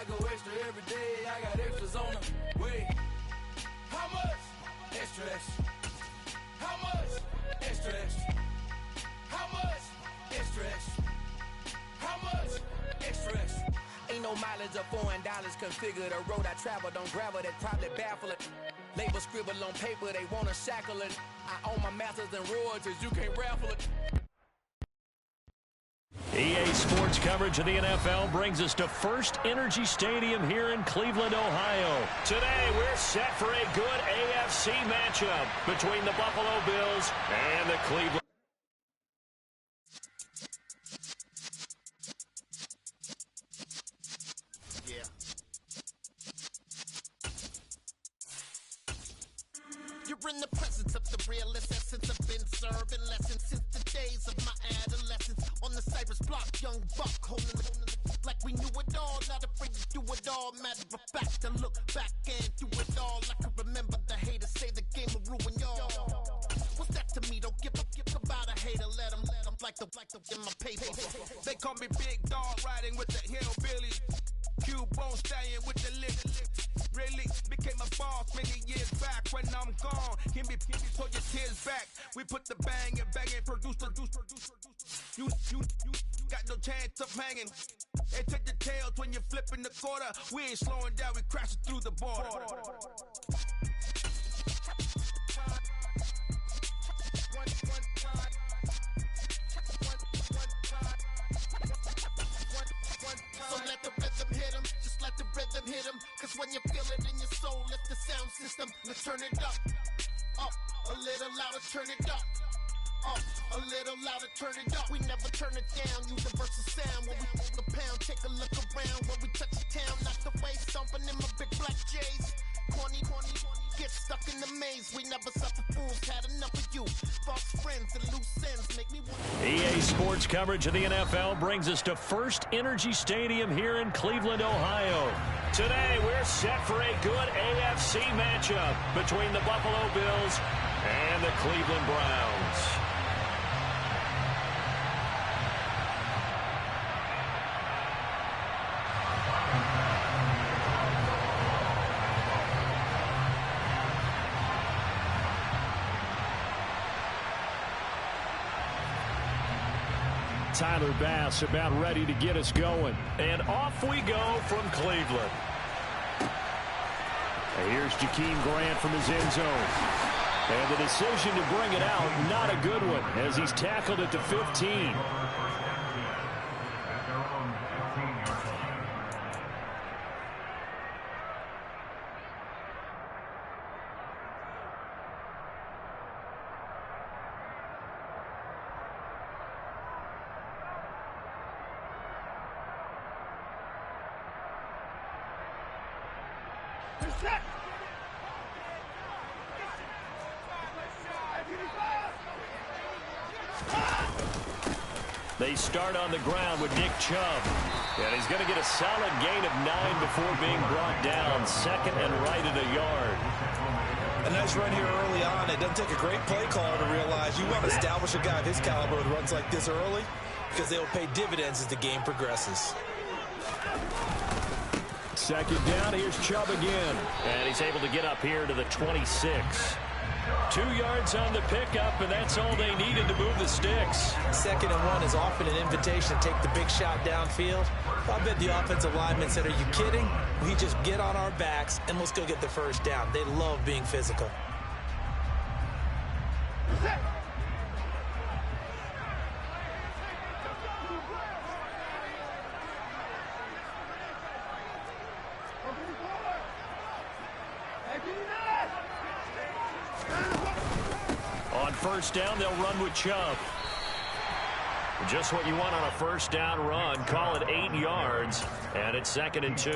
I go extra every day. I got extras on the way. How much? Extra, extra. How much? Extra, extra. How much? Extra, extra. How much? Extra, extra. Ain't no mileage of $4 configure the road I travel. Don't gravel, that probably baffle it. Label scribble on paper, they wanna shackle it. I own my masters and royalties, you can't raffle it. EA Sports coverage of the NFL brings us to First Energy Stadium here in Cleveland, Ohio. Today, we're set for a good AFC matchup between the Buffalo Bills and the Cleveland. Yeah. You're in the presence of the realest essence. I've been serving lessons since the days of my adolescence. On the Cypress block, young buck holding the like we knew it all, not afraid to do it all. Matter of fact, to look back and do it all. I can remember the haters say the game will ruin y'all. What's that to me? Don't give about a hater. Let them like the in my paper. They call me Big Dog, riding with the hillbillies. Q-Bone stallion with the lips. Really became a boss many years back. When I'm gone, give me pull your tears back. We put the bang and produce. You got no chance of hanging. They take the tails when you're flipping the quarter. We ain't slowing down, we crashing through the border. So let the rhythm hit 'em, just let the rhythm hit 'em. Cause when you feel it in your soul, lift the sound system. Let's turn it up, a little louder, turn it up. A little louder, turn it up. We never turn it down. Universal sound when we move the pound. Take a look around when we touch the town. Knock the way, stomping in my big black J's. Corny, get stuck in the maze. We never suffer fools. Had enough of you. False friends and loose ends make me want. EA Sports coverage of the NFL brings us to First Energy Stadium here in Cleveland, Ohio. Today, we're set for a good AFC matchup between the Buffalo Bills and the Cleveland Browns. Tyler Bass about ready to get us going. And off we go from Cleveland. And here's Jakeem Grant from his end zone. And the decision to bring it out, not a good one, as he's tackled at the 15. They start on the ground with Nick Chubb. And he's going to get a solid gain of 9 before being brought down. Second and right at a yard. A nice run here early on. It doesn't take a great play caller to realize you want to establish a guy of his caliber with runs like this early because they will pay dividends as the game progresses. Second down, here's Chubb again. And he's able to get up here to the 26. 2 yards on the pickup, and that's all they needed to move the sticks. Second and 1 is often an invitation to take the big shot downfield. I bet the offensive lineman said, are you kidding? We just get on our backs, and let's go get the first down. They love being physical. First down, they'll run with Chubb. Just what you want on a first down run. Call it 8 yards, and it's 2nd and 2.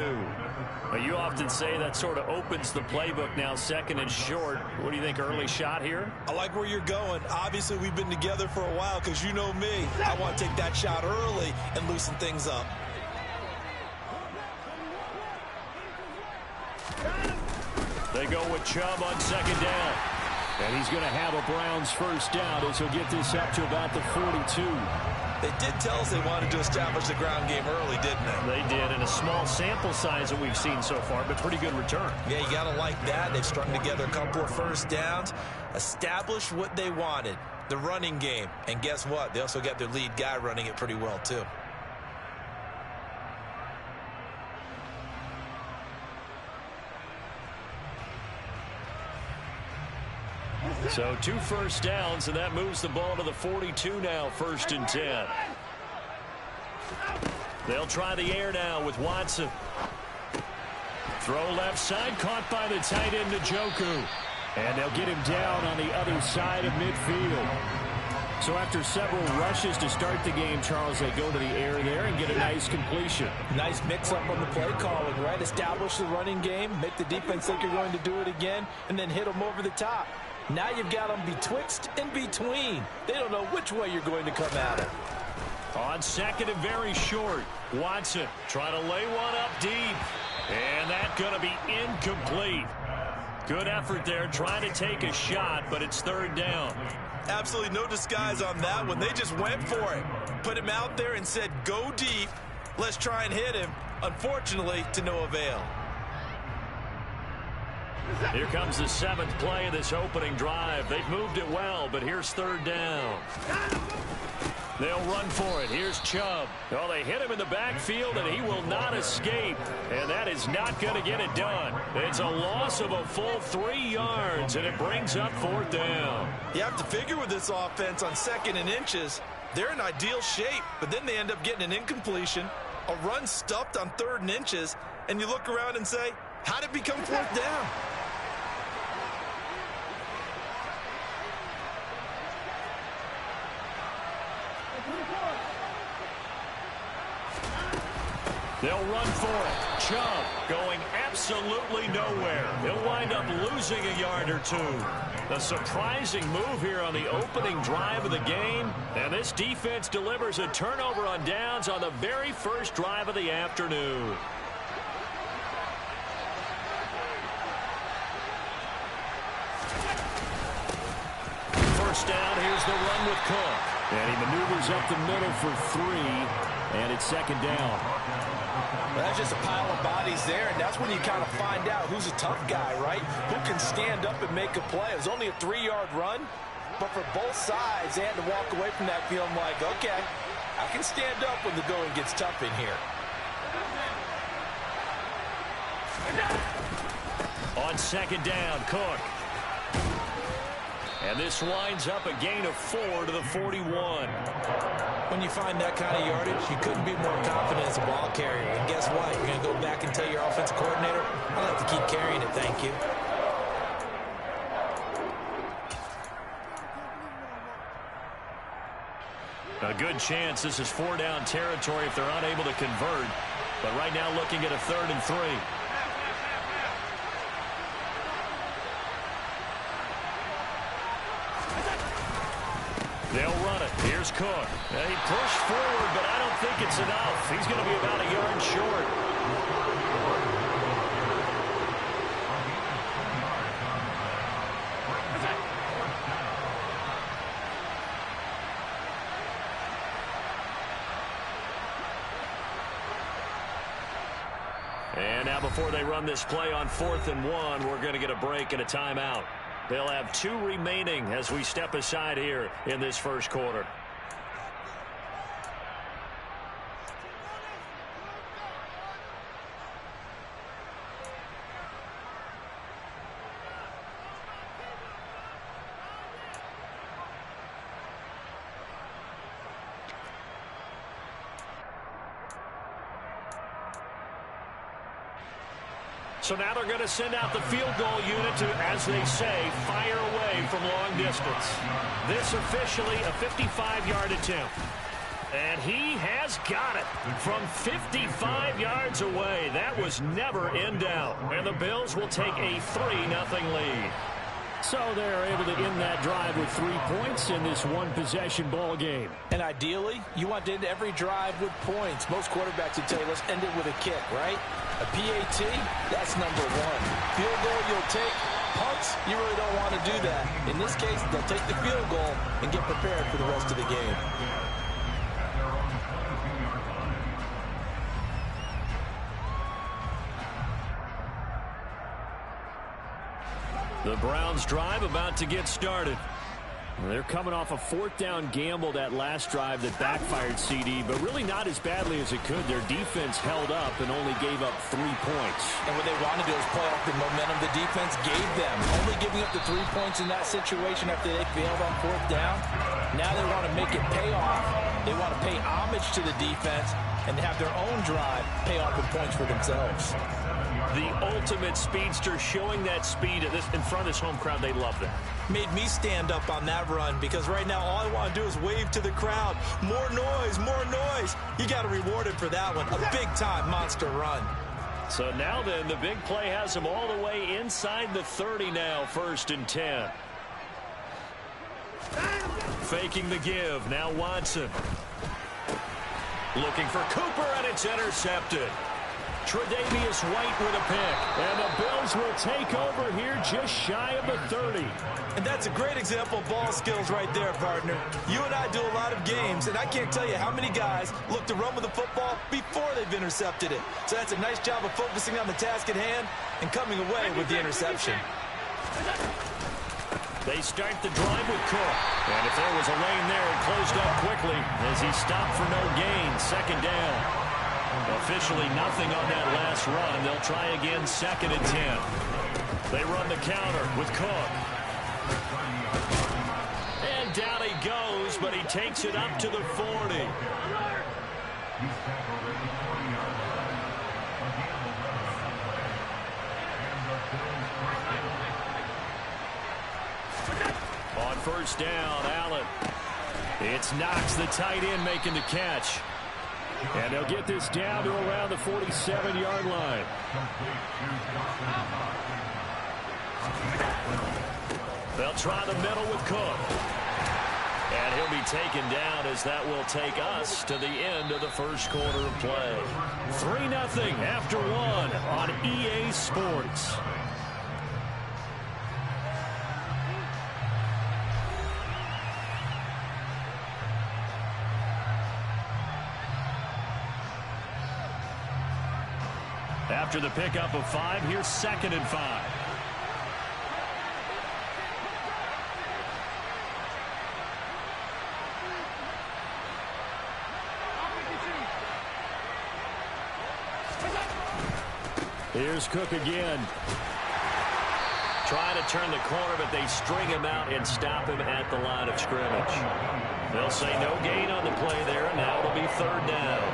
You often say that sort of opens the playbook now, 2nd and short. What do you think, early shot here? I like where you're going. Obviously, we've been together for a while because you know me. I want to take that shot early and loosen things up. They go with Chubb on 2nd down. And he's going to have a Browns first down as he'll get this up to about the 42. They did tell us they wanted to establish the ground game early, didn't they? They did, in a small sample size that we've seen so far, but pretty good return. Yeah, you got to like that. They've strung together a couple of first downs, established what they wanted, the running game. And guess what? They also got their lead guy running it pretty well, too. So 2 first downs, and that moves the ball to the 42 now, 1st and 10. They'll try the air now with Watson. Throw left side, caught by the tight end Njoku. And they'll get him down on the other side of midfield. So after several rushes to start the game, Charles, they go to the air there and get a nice completion. Nice mix-up on the play calling, right? Establish the running game, make the defense think you're going to do it again, and then hit them over the top. Now you've got them betwixt and between. They don't know which way you're going to come at it. On 2nd and very short, Watson trying to lay one up deep. And that's going to be incomplete. Good effort there trying to take a shot, but it's 3rd down. Absolutely no disguise on that one. They just went for it. Put him out there and said, go deep. Let's try and hit him. Unfortunately, to no avail. Here comes the 7th play of this opening drive. They've moved it well, but here's 3rd down. They'll run for it. Here's Chubb. Oh, they hit him in the backfield, and he will not escape. And that is not going to get it done. It's a loss of a full 3 yards, and it brings up 4th down. You have to figure with this offense on 2nd and inches, they're in ideal shape, but then they end up getting an incompletion, a run stuffed on 3rd and inches, and you look around and say, how did it become 4th down? They'll run for it. Chubb going absolutely nowhere. He'll wind up losing a yard or 2. A surprising move here on the opening drive of the game. And this defense delivers a turnover on downs on the very first drive of the afternoon. First down, here's the run with Cook. And he maneuvers up the middle for 3. And it's 2nd down. Well, that's just a pile of bodies there, and that's when you kind of find out who's a tough guy, right? Who can stand up and make a play. It was only a 3-yard run, but for both sides, they had to walk away from that feeling like, okay, I can stand up when the going gets tough in here. On 2nd down, Cook. And this winds up a gain of 4 to the 41. When you find that kind of yardage, you couldn't be more confident as a ball carrier. And guess what? You're going to go back and tell your offensive coordinator, I'll have to keep carrying it, thank you. A good chance this is 4-down territory if they're unable to convert. But right now looking at a 3rd and 3. They'll run it. Here's Cook. He pushed forward, but I don't think it's enough. He's going to be about a yard short. And now before they run this play on 4th and 1, we're going to get a break and a timeout. They'll have 2 remaining as we step aside here in this first quarter. So now they're going to send out the field goal unit to, as they say, fire away from long distance. This officially a 55-yard attempt. And he has got it from 55 yards away. That was never in doubt. And the Bills will take a 3-0 lead. So they're able to end that drive with 3 points in this one-possession ball game. And ideally, you want to end every drive with points. Most quarterbacks would tell you, let's end it with a kick, right? A PAT, that's number 1. Field goal you'll take. Punts, you really don't want to do that. In this case, they'll take the field goal and get prepared for the rest of the game. The Browns drive about to get started. They're coming off a 4th down gamble that last drive that backfired, CD, but really not as badly as it could. Their defense held up and only gave up 3 points. And what they wanted to do is play off the momentum the defense gave them. Only giving up the 3 points in that situation after they failed on 4th down. Now they want to make it pay off. They want to pay homage to the defense and have their own drive pay off with points for themselves. The ultimate speedster showing that speed in front of this home crowd. They love that. Made me stand up on that run because right now all I want to do is wave to the crowd. More noise, more noise. You got to reward it for that one. A big-time monster run. So now then, the big play has them all the way inside the 30 now, 1st and 10. Faking the give. Now Watson. Looking for Cooper, and it's intercepted. Tre'Davious White with a pick. And the Bills will take over here just shy of the 30. And that's a great example of ball skills right there, partner. You and I do a lot of games, and I can't tell you how many guys look to run with the football before they've intercepted it. So that's a nice job of focusing on the task at hand and coming away with the interception. They start the drive with Cook. And if there was a lane there, it closed up quickly as he stopped for no gain. 2nd down. Officially nothing on that last run. They'll try again 2nd and 10. They run the counter with Cook. And down he goes, but he takes it up to the 40. On 1st down, Allen. It's Knox, the tight end, making the catch. And they'll get this down to around the 47-yard line. They'll try the middle with Cook. And he'll be taken down as that will take us to the end of the 1st quarter of play. 3-0 after 1 on EA Sports. After the pickup of 5, here's 2nd and 5. Here's Cook again. Trying to turn the corner, but they string him out and stop him at the line of scrimmage. They'll say no gain on the play there, and now it'll be 3rd down.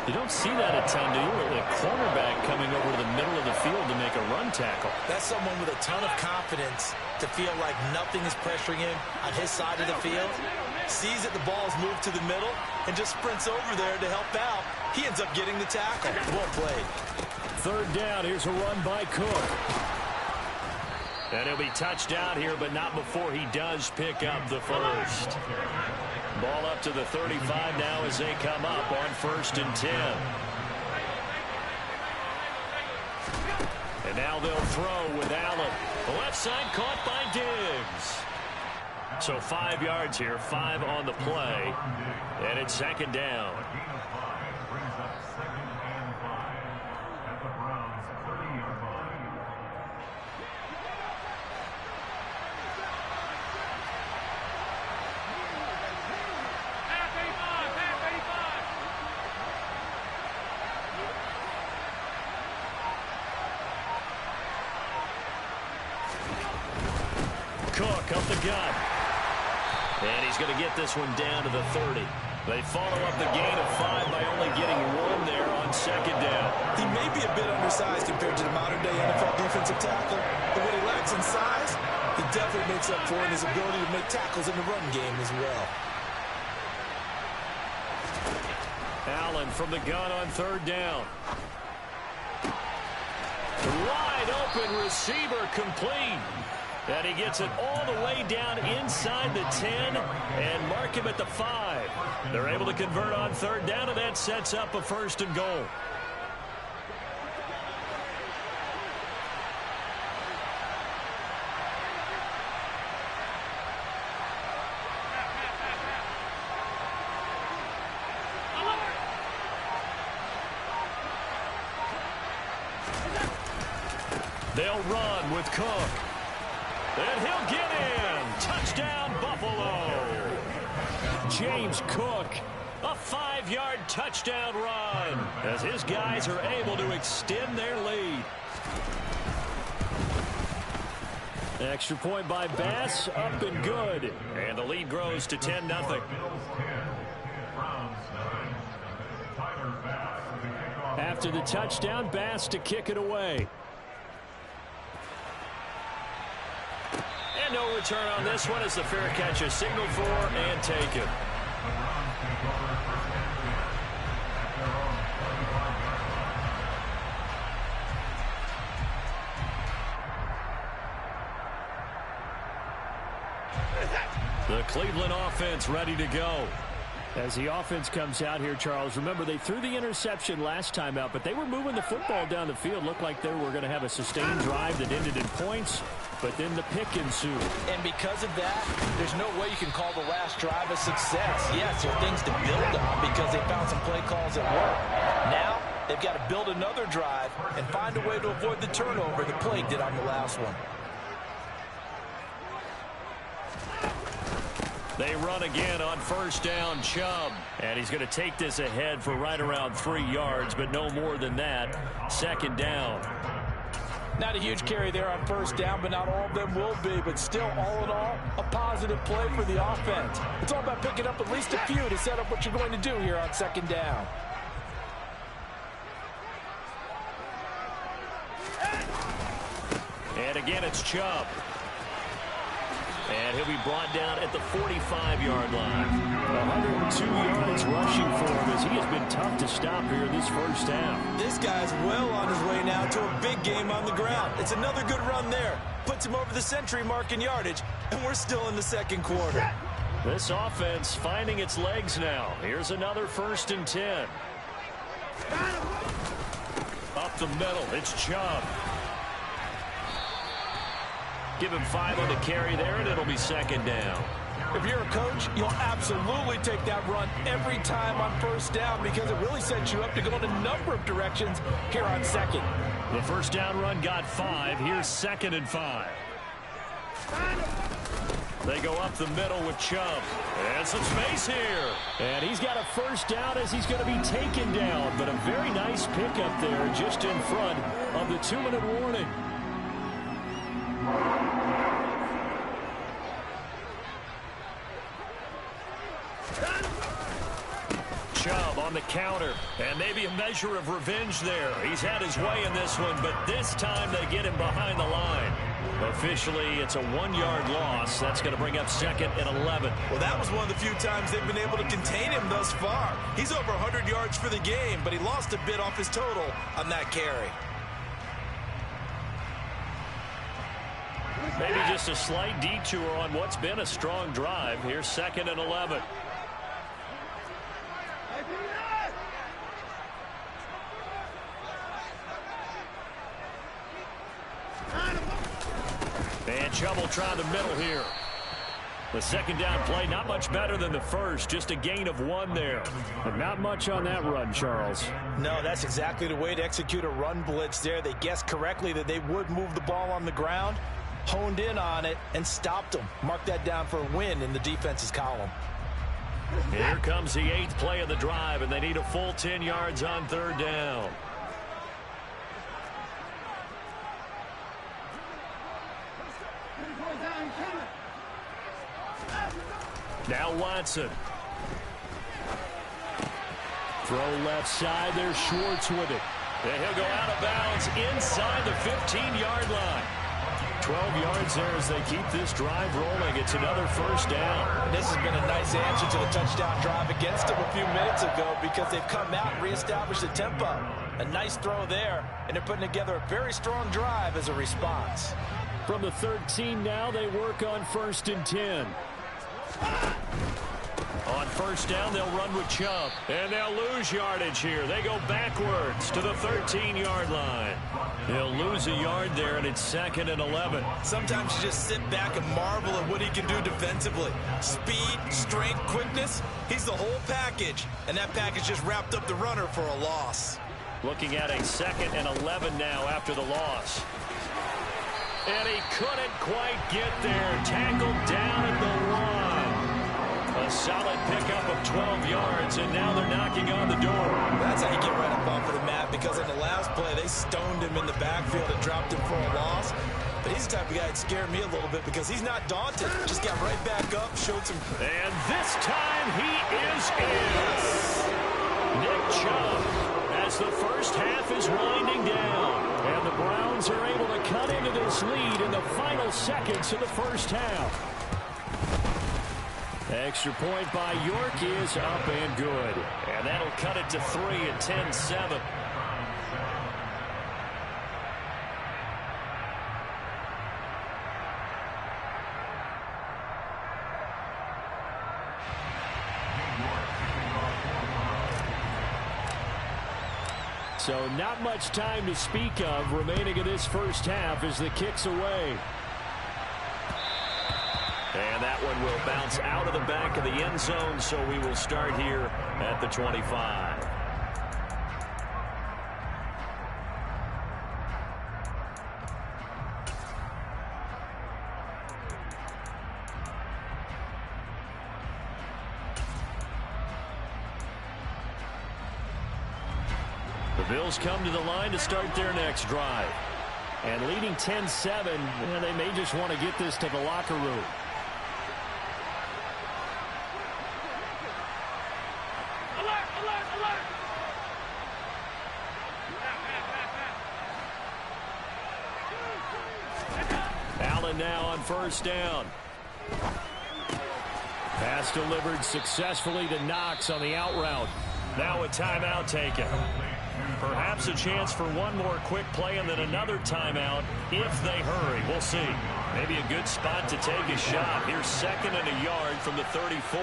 You don't see that a ton, do you? A cornerback coming over to the middle of the field to make a run tackle. That's someone with a ton of confidence to feel like nothing is pressuring him on his side of the field. Sees that the ball is moved to the middle and just sprints over there to help out. He ends up getting the tackle. Well played. 3rd down. Here's a run by Cook. And he'll be touched out here, but not before he does pick up the 1st. Ball up to the 35 now as they come up on 1st and 10. And now they'll throw with Allen. The left side caught by Diggs. So 5 yards here, 5 on the play. And it's 2nd down. Cook up the gut. And he's going to get this one down to the 30. They follow up the gain of 5 by only getting 1 there on 2nd down. He may be a bit undersized compared to the modern-day NFL defensive tackle, but what he lacks in size, he definitely makes up for in his ability to make tackles in the run game as well. Allen from the gun on 3rd down. Wide open receiver complete. And he gets it all the way down inside the 10 and mark him at the 5. They're able to convert on 3rd down, and that sets up a 1st and goal. They'll run with Cook. And he'll get in. Touchdown, Buffalo. James Cook, a 5-yard touchdown run as his guys are able to extend their lead. Extra point by Bass, up and good. And the lead grows to 10-0. After the touchdown, Bass to kick it away. And no return on this one as the fair catch is signaled for and taken. The Cleveland offense ready to go. As the offense comes out here, Charles, remember they threw the interception last time out, but they were moving the football down the field. Looked like they were going to have a sustained drive that ended in points, but then the pick ensued. And because of that, there's no way you can call the last drive a success. Yes, there are things to build on because they found some play calls that work. Now, they've got to build another drive and find a way to avoid the turnover the play did on the last one. They run again on first down, Chubb. And he's going to take this ahead for right around 3 yards, but no more than that. Second down. Not a huge carry there on first down, but not all of them will be. But still, all in all, a positive play for the offense. It's all about picking up at least a few to set up what you're going to do here on second down. And again, it's Chubb. And he'll be brought down at the 45-yard line. 102 yards rushing for him as he has been tough to stop here this first half. This guy's well on his way now to a big game on the ground. It's another good run there. Puts him over the century mark in yardage, and we're still in the second quarter. This offense finding its legs now. Here's another 1st and 10. Up the middle, it's Chubb. Give him 5 on the carry there, and it'll be second down. If you're a coach, you'll absolutely take that run every time on first down because it really sets you up to go in a number of directions here on second. The first down run got 5. Here's 2nd and 5. They go up the middle with Chubb. And some space here. And he's got a first down as he's going to be taken down. But a very nice pickup there just in front of the 2-minute warning. Chubb on the counter, and maybe a measure of revenge there. He's had his way in this one, but this time they get him behind the line. Officially, it's a 1-yard loss. That's going to bring up 2nd and 11. Well, that was one of the few times they've been able to contain him thus far. He's over 100 yards for the game, but he lost a bit off his total on that carry. Maybe just a slight detour on what's been a strong drive. Here's 2nd and 11. And Chubb will try the middle here. The second down play, not much better than the first. Just a gain of 1 there. But not much on that run, Charles. No, that's exactly the way to execute a run blitz there. They guessed correctly that they would move the ball on the ground, honed in on it, and stopped them. Mark that down for a win in the defense's column. Here comes the 8th play of the drive, and they need a full 10 yards on 3rd down. Now Watson. Throw left side. There's Schwartz with it. And he'll go out of bounds inside the 15-yard line. 12 yards there as they keep this drive rolling. It's another first down. This has been a nice answer to the touchdown drive against them a few minutes ago because they've come out and reestablished the tempo. A nice throw there, and they're putting together a very strong drive as a response. From the 13 now, they work on 1st and 10. On first down, they'll run with Chubb. And they'll lose yardage here. They go backwards to the 13-yard line. They'll lose a yard there, and it's 2nd and 11. Sometimes you just sit back and marvel at what he can do defensively. Speed, strength, quickness, he's the whole package. And that package just wrapped up the runner for a loss. Looking at a 2nd and 11 now after the loss. And he couldn't quite get there. Tackled down at the 1. A solid pickup of 12 yards, and now they're knocking on the door. That's how you get right up off of the mat, because in the last play, they stoned him in the backfield and dropped him for a loss. But he's the type of guy that scared me a little bit because he's not daunted. Just got right back up, showed some... And this time he is in. Nick Chubb, as the first half is winding down. And the Browns are able to cut into this lead in the final seconds of the first half. Extra point by York is up and good. And that'll cut it to 3 at 10-7. So not much time to speak of remaining in this first half as the kick's away. And that one will bounce out of the back of the end zone, so we will start here at the 25. The Bills come to the line to start their next drive. And leading 10-7, and they may just want to get this to the locker room. Alert, alert, alert! Allen now on first down. Pass delivered successfully to Knox on the out route. Now a timeout taken. Perhaps a chance for one more quick play and then another timeout if they hurry. We'll see. Maybe a good spot to take a shot. Here's 2nd and a yard from the 34.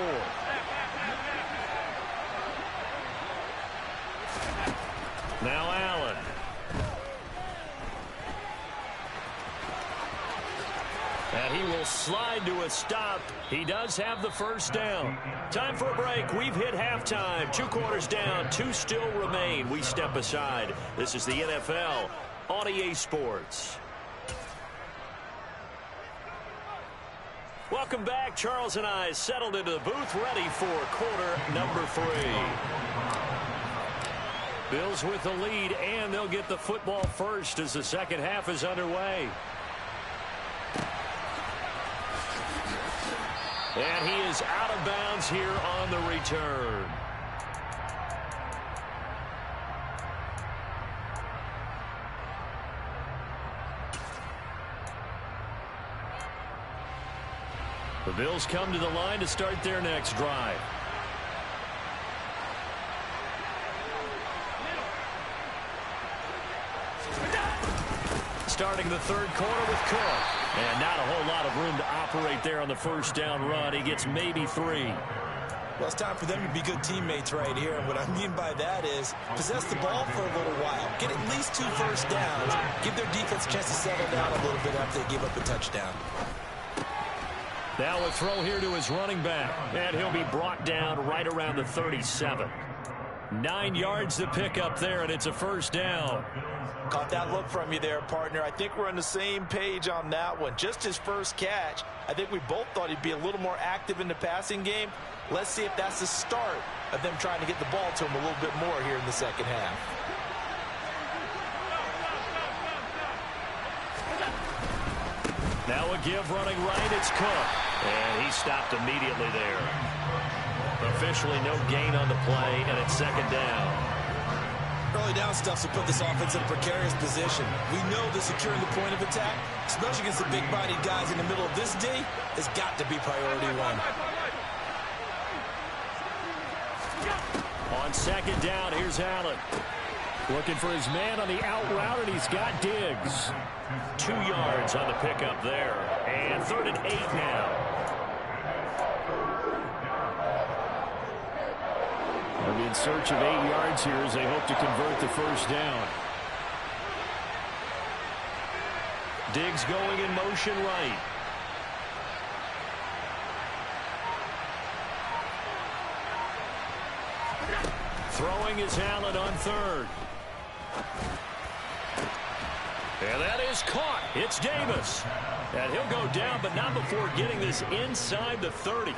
Now Allen. And he will slide to a stop. He does have the first down. Time for a break. We've hit halftime. 2 quarters down. 2 still remain. We step aside. This is the NFL on EA Sports. Welcome back. Charles and I settled into the booth, ready for quarter number 3. Bills with the lead, and they'll get the football first as the second half is underway. And he is out of bounds here on the return. The Bills come to the line to start their next drive. Starting the third quarter with Cook. And not a whole lot of room to operate there on the first down run. He gets maybe 3. Well, it's time for them to be good teammates right here. And what I mean by that is possess the ball for a little while. Get at least 2 first downs. Give their defense a chance to settle down a little bit after they give up a touchdown. Now a throw here to his running back. And he'll be brought down right around the 37. 9 yards to pick up there, and it's a first down. Caught that look from you there, partner. I think we're on the same page on that one. Just his first catch. I think we both thought he'd be a little more active in the passing game. Let's see if that's the start of them trying to get the ball to him a little bit more here in the second half. Now a give running right, it's Cook. And he stopped immediately there. Officially no gain on the play, and it's second down. Early down stuff to put this offense in a precarious position. We know that securing the point of attack, especially against the big-bodied guys in the middle of this day, has got to be priority 1. On second down, here's Allen. Looking for his man on the out route, and he's got Diggs. 2 yards on the pickup there. And 3rd and 8 now. They'll be in search of 8 yards here as they hope to convert the first down. Diggs going in motion right. Throwing is Allen on 3rd. And that is caught. It's Davis. And he'll go down, but not before getting this inside the 30.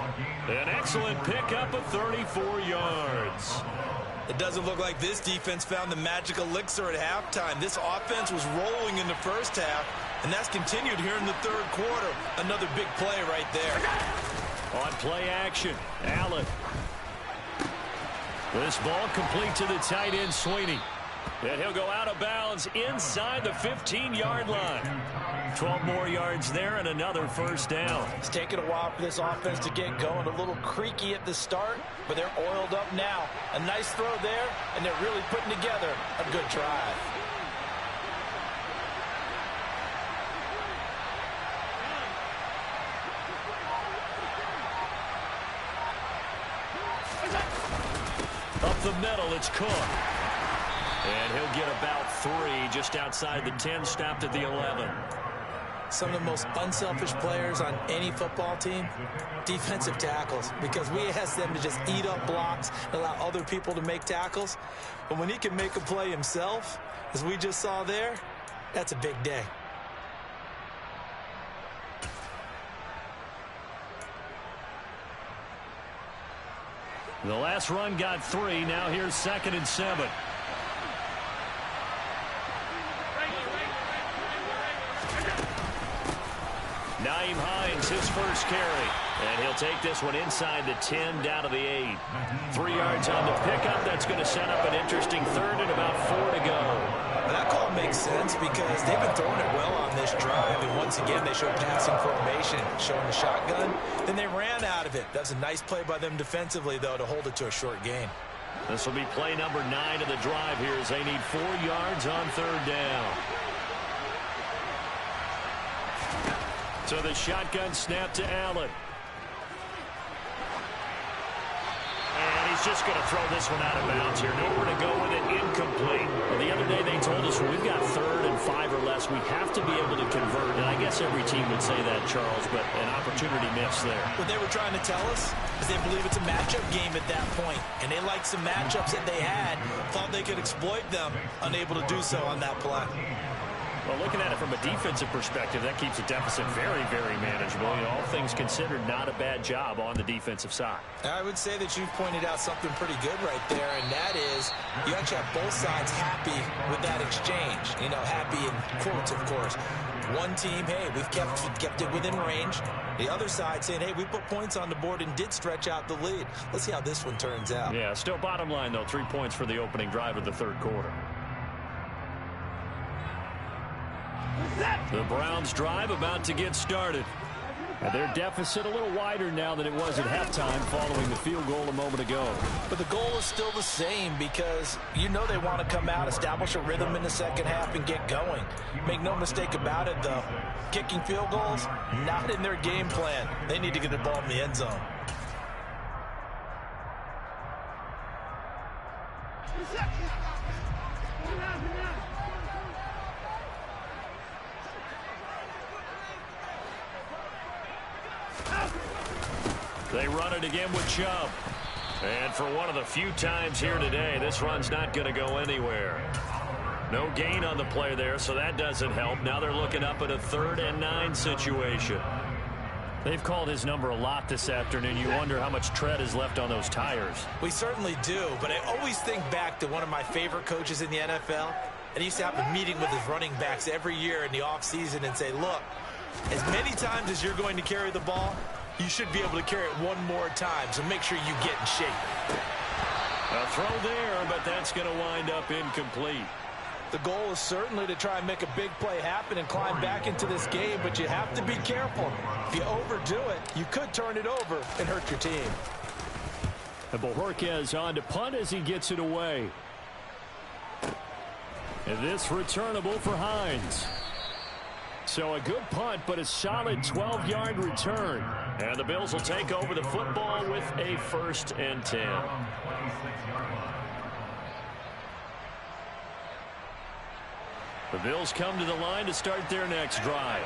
An excellent pickup of 34 yards. It doesn't look like this defense found the magic elixir at halftime. This offense was rolling in the first half, and that's continued here in the third quarter. Another big play right there. On play action, Allen. This ball complete to the tight end, Sweeney. And he'll go out of bounds inside the 15-yard line. 12 more yards there and another first down. It's taken a while for this offense to get going. A little creaky at the start, but they're oiled up now. A nice throw there, and they're really putting together a good drive. Up the middle, it's Cook. And he'll get about 3 just outside the 10, stopped at the 11. Some of the most unselfish players on any football team, defensive tackles, because we ask them to just eat up blocks and allow other people to make tackles. But when he can make a play himself, as we just saw there, that's a big day. The last run got 3. Now here's 2nd and 7. Nyheim Hines, his first carry. And he'll take this one inside the 10, down to the 8. 3 yards on the pickup. That's going to set up an interesting third and about 4 to go. Well, that call makes sense because they've been throwing it well on this drive. And once again, they showed passing formation, showing the shotgun. Then they ran out of it. That's a nice play by them defensively, though, to hold it to a short gain. This will be play number 9 of the drive here as they need 4 yards on third down. So the shotgun snap to Allen. And he's just going to throw this one out of bounds here. Nowhere to go with it, incomplete. Well, the other day they told us when we've got 3rd and 5 or less, we have to be able to convert. And I guess every team would say that, Charles, but an opportunity missed there. What they were trying to tell us is they believe it's a matchup game at that point. And they liked some matchups that they had, thought they could exploit them, unable to do so on that play. Well, looking at it from a defensive perspective, that keeps the deficit very, very manageable. You know, all things considered, not a bad job on the defensive side. I would say that you've pointed out something pretty good right there, and that is you actually have both sides happy with that exchange. You know, happy in quotes, of course. One team, hey, we've kept it within range. The other side saying, hey, we put points on the board and did stretch out the lead. Let's see how this one turns out. Yeah, still bottom line, though, 3 points for the opening drive of the third quarter. The Browns drive about to get started. And their deficit a little wider now than it was at halftime following the field goal a moment ago. But the goal is still the same because you know they want to come out, establish a rhythm in the second half, and get going. Make no mistake about it, though. Kicking field goals, not in their game plan. They need to get the ball in the end zone. They run it again with Chubb. And for one of the few times here today, this run's not going to go anywhere. No gain on the play there, so that doesn't help. Now they're looking up at a 3rd and 9 situation. They've called his number a lot this afternoon. You wonder how much tread is left on those tires. We certainly do, but I always think back to one of my favorite coaches in the NFL. And he used to have a meeting with his running backs every year in the offseason and say, look, as many times as you're going to carry the ball, you should be able to carry it one more time, so make sure you get in shape. A throw there, but that's going to wind up incomplete. The goal is certainly to try and make a big play happen and climb back into this game, but you have to be careful. If you overdo it, you could turn it over and hurt your team. And Bojorquez on to punt as he gets it away. And this returnable for Hines. So a good punt, but a solid 12-yard return. And the Bills will take over the football with a 1st and 10. The Bills come to the line to start their next drive.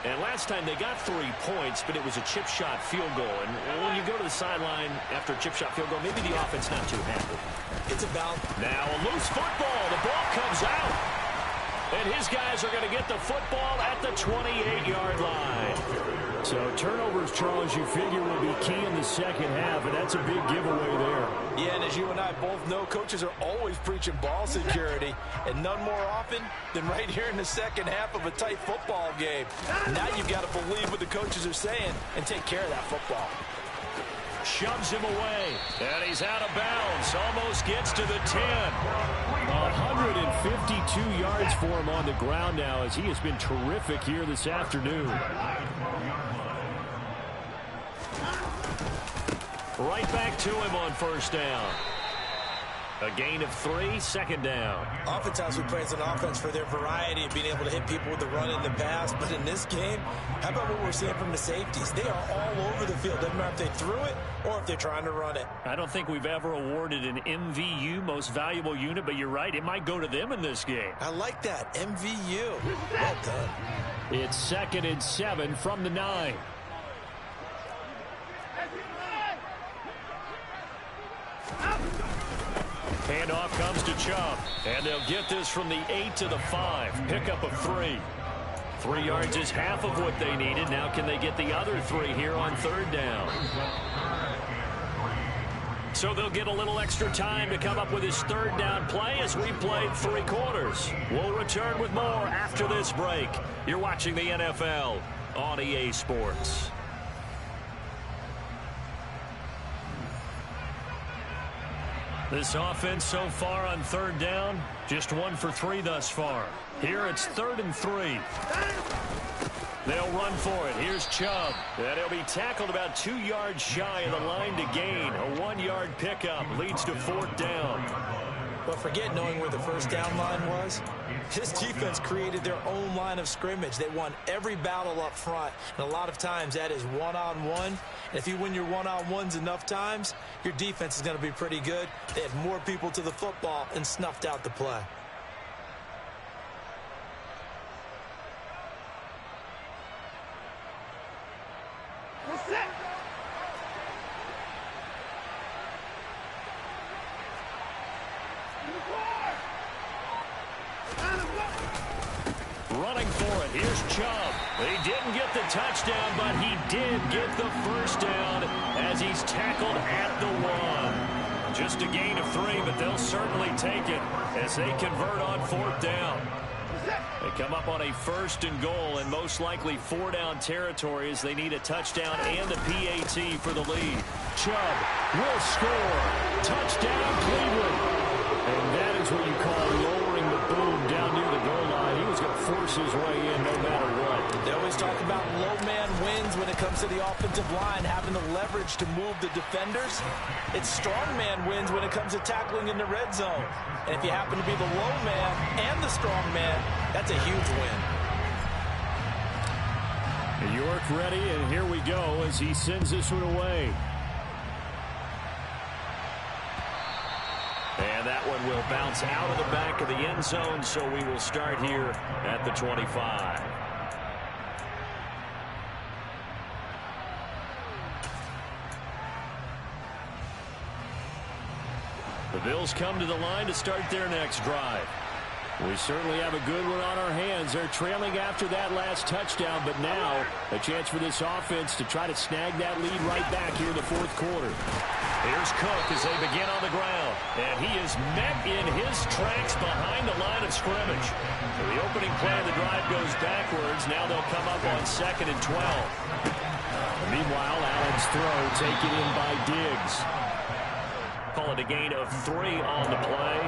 And last time they got 3 points, but it was a chip shot field goal. And when you go to the sideline after a chip shot field goal, maybe the offense not too happy. It's about now a loose football. The ball comes out. And his guys are going to get the football at the 28-yard line. So turnovers, Charles, you figure will be key in the second half, and that's a big giveaway there. Yeah, and as you and I both know, coaches are always preaching ball security, and none more often than right here in the second half of a tight football game. Now you've got to believe what the coaches are saying and take care of that football. Shoves him away, and he's out of bounds. Almost gets to the 10. 152 yards for him on the ground now, as he has been terrific here this afternoon. Right back to him on first down. A gain of 3, second down. Oftentimes we praise an offense for their variety of being able to hit people with the run in the pass, but in this game, how about what we're seeing from the safeties? They are all over the field. Doesn't matter if they threw it or if they're trying to run it. I don't think we've ever awarded an MVU, most valuable unit, but you're right, it might go to them in this game. I like that, MVU. Well done. It's 2nd and 7 from the 9. Handoff comes to Chubb, and they'll get this from the 8 to the 5. Pickup of 3. 3 yards is half of what they needed. Now can they get the other 3 here on third down? So they'll get a little extra time to come up with his third down play as we played 3 quarters. We'll return with more after this break. You're watching the NFL on EA Sports. This offense so far on third down, just 1 for 3 thus far. Here it's 3rd and 3. They'll run for it. Here's Chubb. And he'll be tackled about 2 yards shy of the line to gain. A 1-yard pickup leads to 4th down. But forget knowing where the first down line was. This defense created their own line of scrimmage. They won every battle up front. And a lot of times that is one-on-one. And if you win your one-on-ones enough times, your defense is going to be pretty good. They had more people to the football and snuffed out the play. Running for it. Here's Chubb. He didn't get the touchdown, but he did get the first down as he's tackled at the 1. Just a gain of 3, but they'll certainly take it as they convert on 4th down. They come up on a 1st and goal and most likely 4-down territory as they need a touchdown and a PAT for the lead. Chubb will score. Touchdown, Cleveland. And that is what you call lowering the boom down near the goal line. He was going to force his way in no matter what. They always talk about low man wins when it comes to the offensive line, having the leverage to move the defenders. It's strong man wins when it comes to tackling in the red zone. And if you happen to be the low man and the strong man, that's a huge win. York ready, and here we go as he sends this one away. And that one will bounce out of the back of the end zone, so we will start here at the 25. The Bills come to the line to start their next drive. We certainly have a good one on our hands. They're trailing after that last touchdown, but now a chance for this offense to try to snag that lead right back here in the 4th quarter. Here's Cook as they begin on the ground. And he is met in his tracks behind the line of scrimmage. So the opening play of the drive goes backwards. Now they'll come up on 2nd and 12. Meanwhile, Allen's throw taken in by Diggs. Call it a gain of 3 on the play.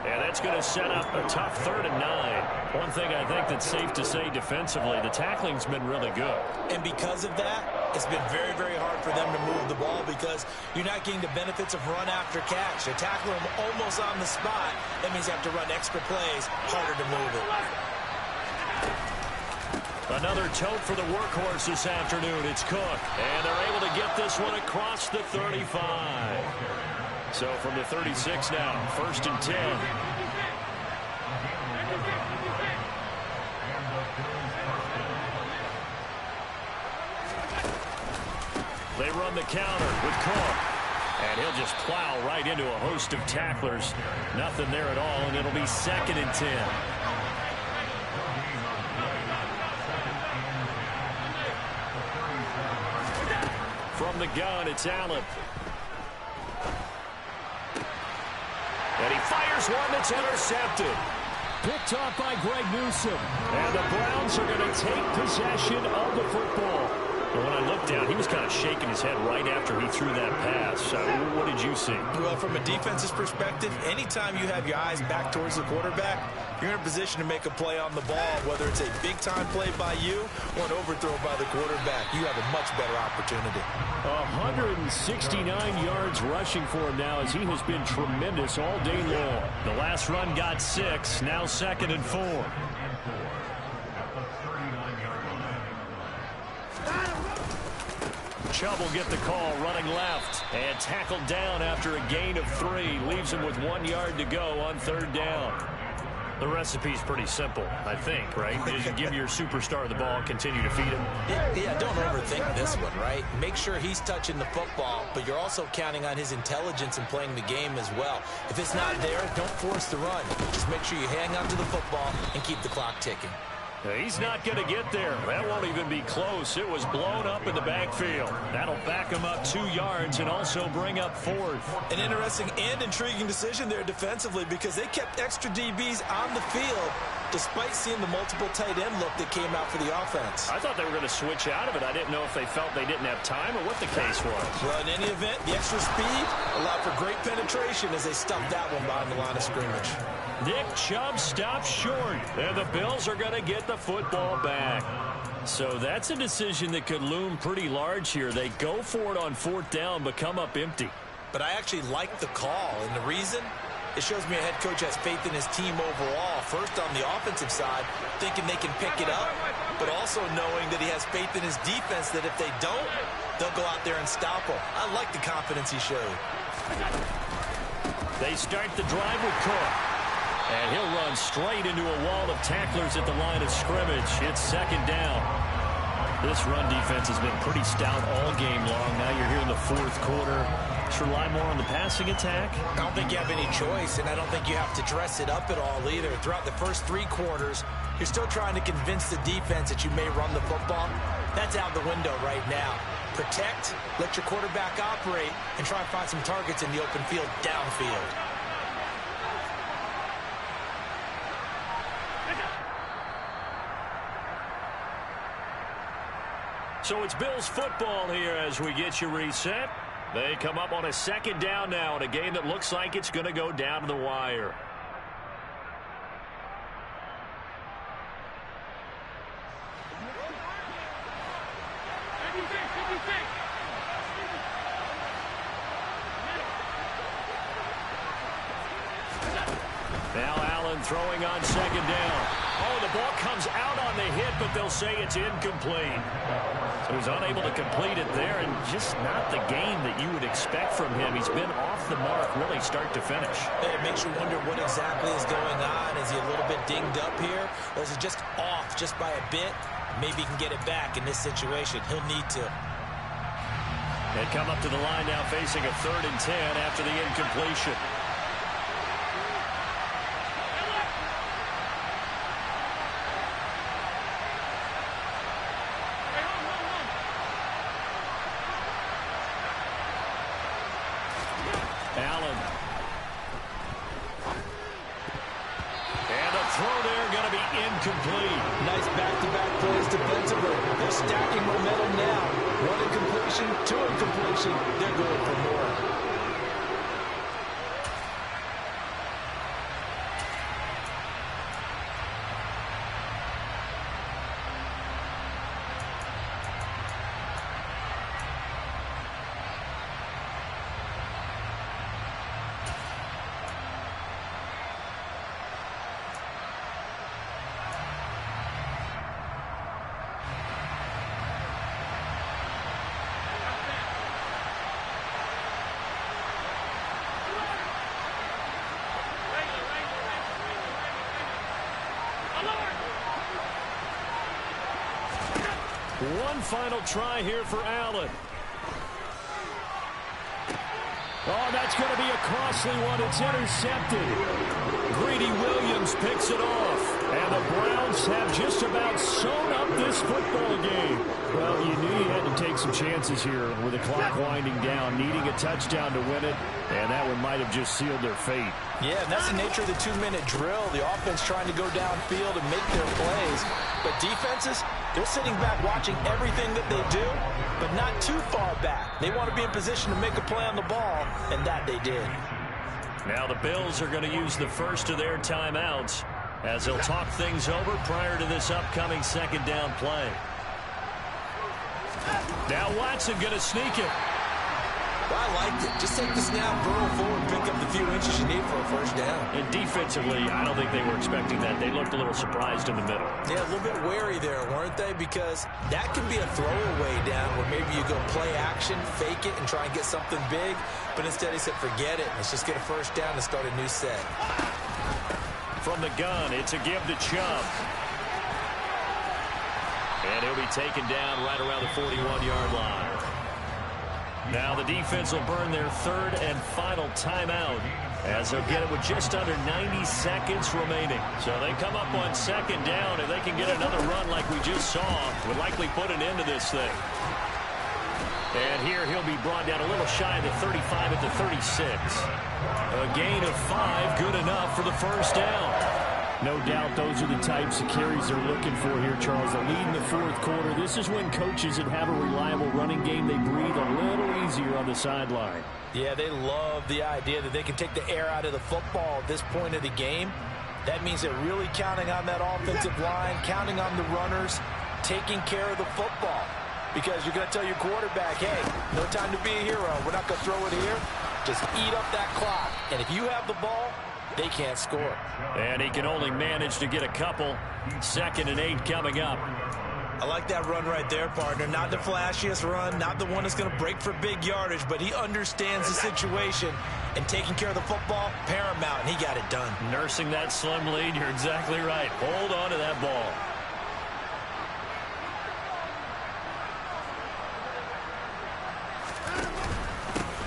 And that's going to set up a tough 3rd and 9. One thing I think that's safe to say defensively, the tackling's been really good. And because of that, it's been very, very hard for them to move the ball because you're not getting the benefits of run after catch. You're tackling them almost on the spot. That means you have to run extra plays, harder to move it. Another tote for the workhorse this afternoon. It's Cook. And they're able to get this one across the 35. So from the 36 now, 1st and 10. They run the counter with Cook. And he'll just plow right into a host of tacklers. Nothing there at all, and it'll be 2nd and 10. From the gun, it's Allen. And he fires one that's intercepted. Picked off by Greg Newsome. And the Browns are going to take possession of the football. And when I looked down, he was kind of shaking his head right after he threw that pass. What did you see? Well, from a defense's perspective, anytime you have your eyes back towards the quarterback, you're in a position to make a play on the ball, whether it's a big-time play by you or an overthrow by the quarterback. You have a much better opportunity. 169 yards rushing for him now as he has been tremendous all day long. The last run got 6, now 2nd and 4. Chubb will get the call running left and tackled down after a gain of 3. Leaves him with 1 yard to go on 3rd down. The recipe's pretty simple, I think, right? You give your superstar the ball and continue to feed him. Yeah, don't overthink this one, right? Make sure he's touching the football, but you're also counting on his intelligence in playing the game as well. If it's not there, don't force the run. Just make sure you hang on to the football and keep the clock ticking. He's not going to get there. That won't even be close. It was blown up in the backfield. That'll back him up 2 yards and also bring up 4th. An interesting and intriguing decision there defensively because they kept extra DBs on the field despite seeing the multiple tight end look that came out for the offense. I thought they were going to switch out of it. I didn't know if they felt they didn't have time or what the case was. Well, in any event, the extra speed allowed for great penetration as they stuffed that one behind the line of scrimmage. Nick Chubb stops short, and the Bills are going to get the football back. So that's a decision that could loom pretty large here. They go for it on 4th down, but come up empty. But I actually like the call, and the reason? It shows me a head coach has faith in his team overall. First on the offensive side, thinking they can pick it up, but also knowing that he has faith in his defense that if they don't, they'll go out there and stop them. I like the confidence he showed. They start the drive with Cook. And he'll run straight into a wall of tacklers at the line of scrimmage. It's 2nd down. This run defense has been pretty stout all game long. Now you're here in the 4th quarter. Should rely more on the passing attack? I don't think you have any choice, and I don't think you have to dress it up at all either. Throughout the first 3 quarters, you're still trying to convince the defense that you may run the football. That's out the window right now. Protect, let your quarterback operate, and try and find some targets in the open field downfield. So it's Bills football here as we get you reset. They come up on a 2nd down now in a game that looks like it's going to go down to the wire. Now Allen throwing on 2nd down. Oh, the ball comes out on the hit, but they'll say it's incomplete. So he's unable to complete it there, and just not the game that you would expect from him. He's been off the mark really start to finish. It makes you wonder what exactly is going on. Is he a little bit dinged up here, or is he just off just by a bit? Maybe he can get it back in this situation. He'll need to. They come up to the line now facing a 3rd and 10 after the incompletion. Allen. And the throw there going to be incomplete. Nice back-to-back plays defensively. They're stacking momentum now. 1 incompletion, 2 incompletion. They're going for more. One final try here for Allen. Oh, that's going to be a costly one. It's intercepted. Greedy Williams picks it off. And the Browns have just about sewn up this football game. Well, you knew you had to take some chances here with the clock winding down, needing a touchdown to win it, and that one might have just sealed their fate. Yeah, and that's the nature of the 2-minute drill. The offense trying to go downfield and make their plays. But defenses, they're sitting back watching everything that they do, but not too far back. They want to be in position to make a play on the ball, and that they did. Now the Bills are going to use the first of their timeouts as they'll talk things over prior to this upcoming second down play. Now Watson going to sneak it. Well, I liked it. Just take the snap, burrow forward, pick up the few inches you need for a first down. And defensively, I don't think they were expecting that. They looked a little surprised in the middle. Yeah, a little bit wary there, weren't they? Because that can be a throwaway down where maybe you go play action, fake it, and try and get something big. But instead he said, forget it. Let's just get a first down and start a new set. From the gun, it's a give to Chubb. And he'll be taken down right around the 41-yard line. Now the defense will burn their third and final timeout as they'll get it with just under 90 seconds remaining. So they come up on second down. If they can get another run like we just saw, would likely put an end to this thing. And here he'll be brought down a little shy of the 35 at the 36. A gain of 5, good enough for the first down. No doubt those are the types of carries they're looking for here, Charles. The lead in the fourth quarter. This is when coaches that have a reliable running game, they breathe a little easier on the sideline. Yeah, they love the idea that they can take the air out of the football at this point of the game. That means they're really counting on that offensive line, counting on the runners, taking care of the football. Because you're going to tell your quarterback, hey, no time to be a hero. We're not going to throw it here. Just eat up that clock. And if you have the ball, they can't score. And he can only manage to get a couple. 2nd and 8 coming up. I like that run right there, partner. Not the flashiest run, not the one that's going to break for big yardage, but he understands the situation, and taking care of the football, paramount, and he got it done. Nursing that slim lead, you're exactly right. Hold on to that ball.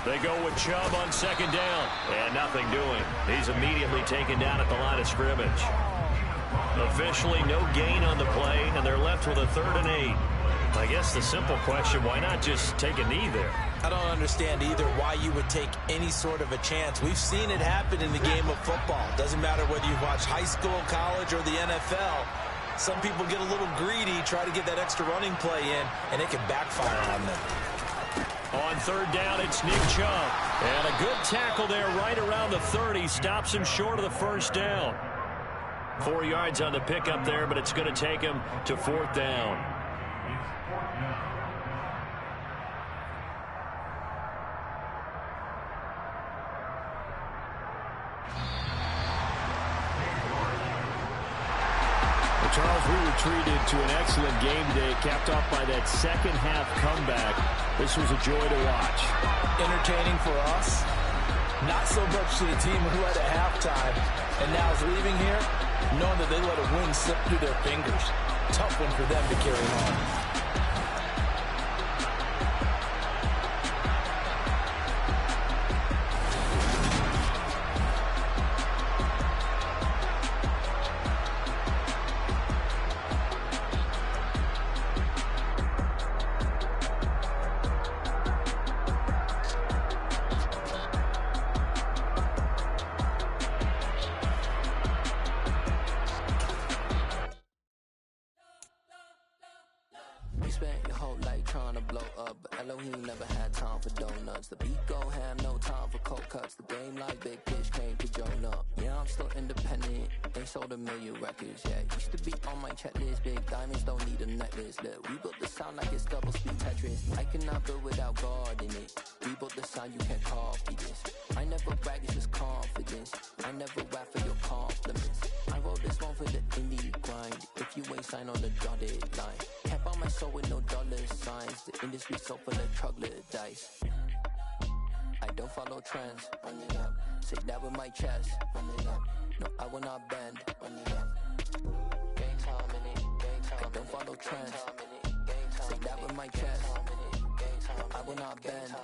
They go with Chubb on second down. And nothing doing. He's immediately taken down at the line of scrimmage. Officially no gain on the play, and they're left with a 3rd and 8. I guess the simple question, why not just take a knee there? I don't understand either why you would take any sort of a chance. We've seen it happen in the game of football. Doesn't matter whether you've watched high school, college, or the NFL. Some people get a little greedy, try to get that extra running play in, and it can backfire on them. On 3rd down, it's Nick Chubb. And a good tackle there right around the 30. Stops him short of the first down. 4 yards on the pickup there, but it's going to take him to 4th down. Charles, we were treated to an excellent game today, capped off by that second-half comeback. This was a joy to watch. Entertaining for us, not so much to the team who had a halftime and now is leaving here, knowing that they let a win slip through their fingers. Tough one for them to carry on. The beat go ham, no time for cold cuts. The game like big pitch came to Jonah. Yeah, I'm still independent. They sold 1 million records, yeah. Used to be on my checklist. Big diamonds don't need a necklace. Look, we built the sound like it's double speed Tetris. I cannot build without God in it. We built the sound, you can't copy this. I never brag, it's just confidence. I never rap for your compliments. I wrote this one for the indie grind. If you ain't signed on the dotted line, can't buy my soul with no dollar signs. The industry so full of troglodytes. I don't follow trends, run it up. Say that with my chest, run it up. No, I will not bend, run it up. Gang time in it, gang time. I don't follow trends, say that with my chest. No, I will not bend,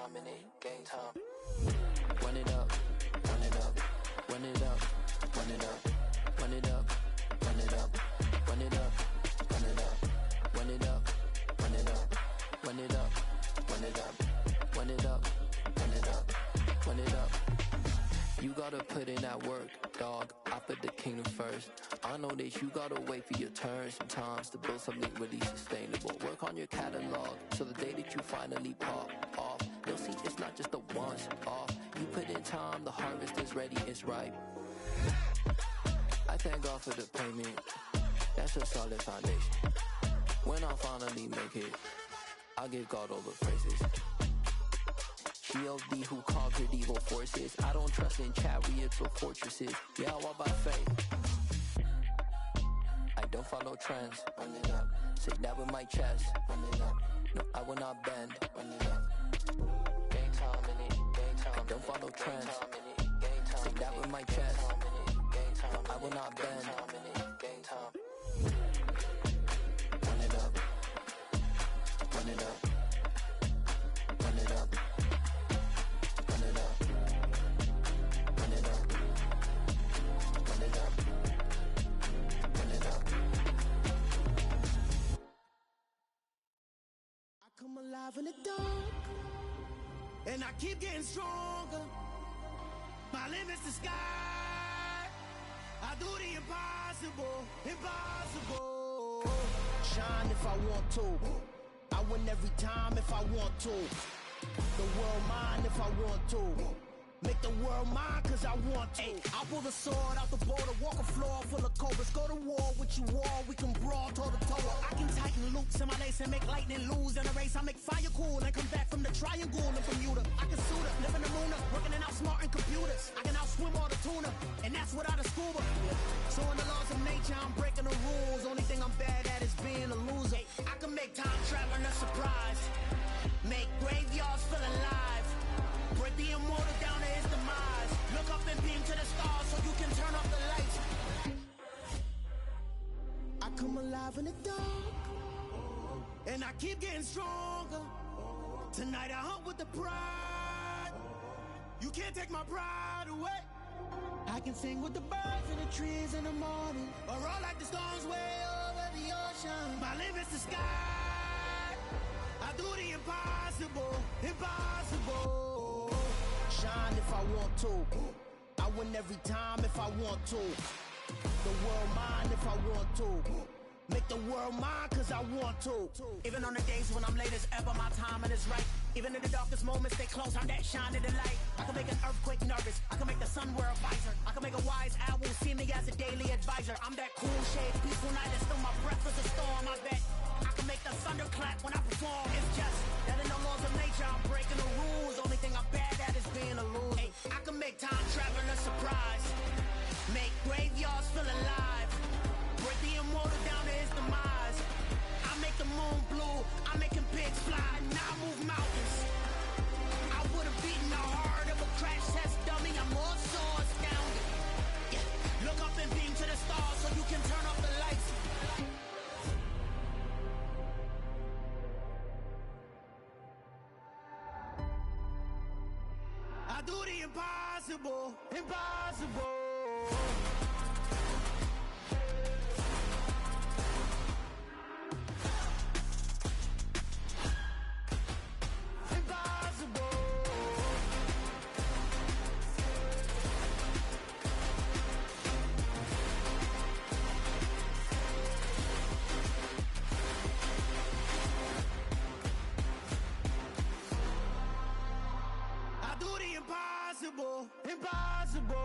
gang time. Run it up, run it up, run it up, run it up, run it up, run it up. gotta put in that work, dog. I put the kingdom first. I know that you gotta wait for your turn sometimes to build something really sustainable. Work on your catalog, so the day that you finally pop off, you'll see it's not just a once off. You put in time, the harvest is ready, it's ripe. I thank God for the payment. That's a solid foundation. When I finally make it, I give God all the praises. G.O.D. who conquered evil forces. I don't trust in chariots or fortresses. Yeah, I walk by faith. I don't follow trends. Run it up. Say that with my chest. Run it up. No, I will not bend. Run it up. Game time in it. Game time. I don't follow trends. Say that with my chest. No, I will not bend. Game time. Run it up. Run it up. Run it up. Run it up. Run it up. Run it up. Run it up. I come alive in the dark, and I keep getting stronger. My limit's the sky. I do the impossible, impossible. Shine if I want to. I win every time if I want to. The world mine if I want to. Make the world mine cause I want to. I pull the sword out the border, walk a floor full of cobras. Go to war with you all, we can brawl toe to toe. I can tighten loops in my lace and make lightning lose in a race. I make fire cool and come back from the triangle in Bermuda. I can suit up, live in the moon, working and outsmarting computers. I can outswim all the tuna, and that's without a scuba. So in the laws of nature, I'm breaking the rules. Only thing I'm bad at is being a loser. I can make time traveling a surprise. Make graveyards feel alive. Break the immortal down to his demise. Look up and beam to the stars so you can turn off the lights. I come alive in the dark, and I keep getting stronger. Tonight I hunt with the pride. You can't take my pride away. I can sing with the birds and the trees in the morning, or roll like the storms way over the ocean. My limit's the sky. I do the impossible, impossible. Shine if I want to. I win every time if I want to. The world mine if I want to. Make the world mine cause I want to. Even on the days when I'm late as ever, my timing is right. Even in the darkest moments, stay close, I'm that shine in the light. I can make an earthquake nervous, I can make the sun wear a visor. I can make a wise owl see me as a daily advisor. I'm that cool shade, peaceful night, and still my breath is a storm, I bet. I can make the thunder clap when I perform. It's just that in the laws of nature, I'm breaking the rules. Only thing I'm bad at is being a loser. Hey, I can make time traveling a surprise. Make graveyards feel alive. Break the immortal down to his demise. I make the moon blue, I'm making pigs fly. Now I move mountains. I would've beaten the heart of a crash test dummy. I'm more so astounded. Yeah. Look up and beam to the stars so you can turn off the lights. I do the impossible, impossible. Impossible, impossible.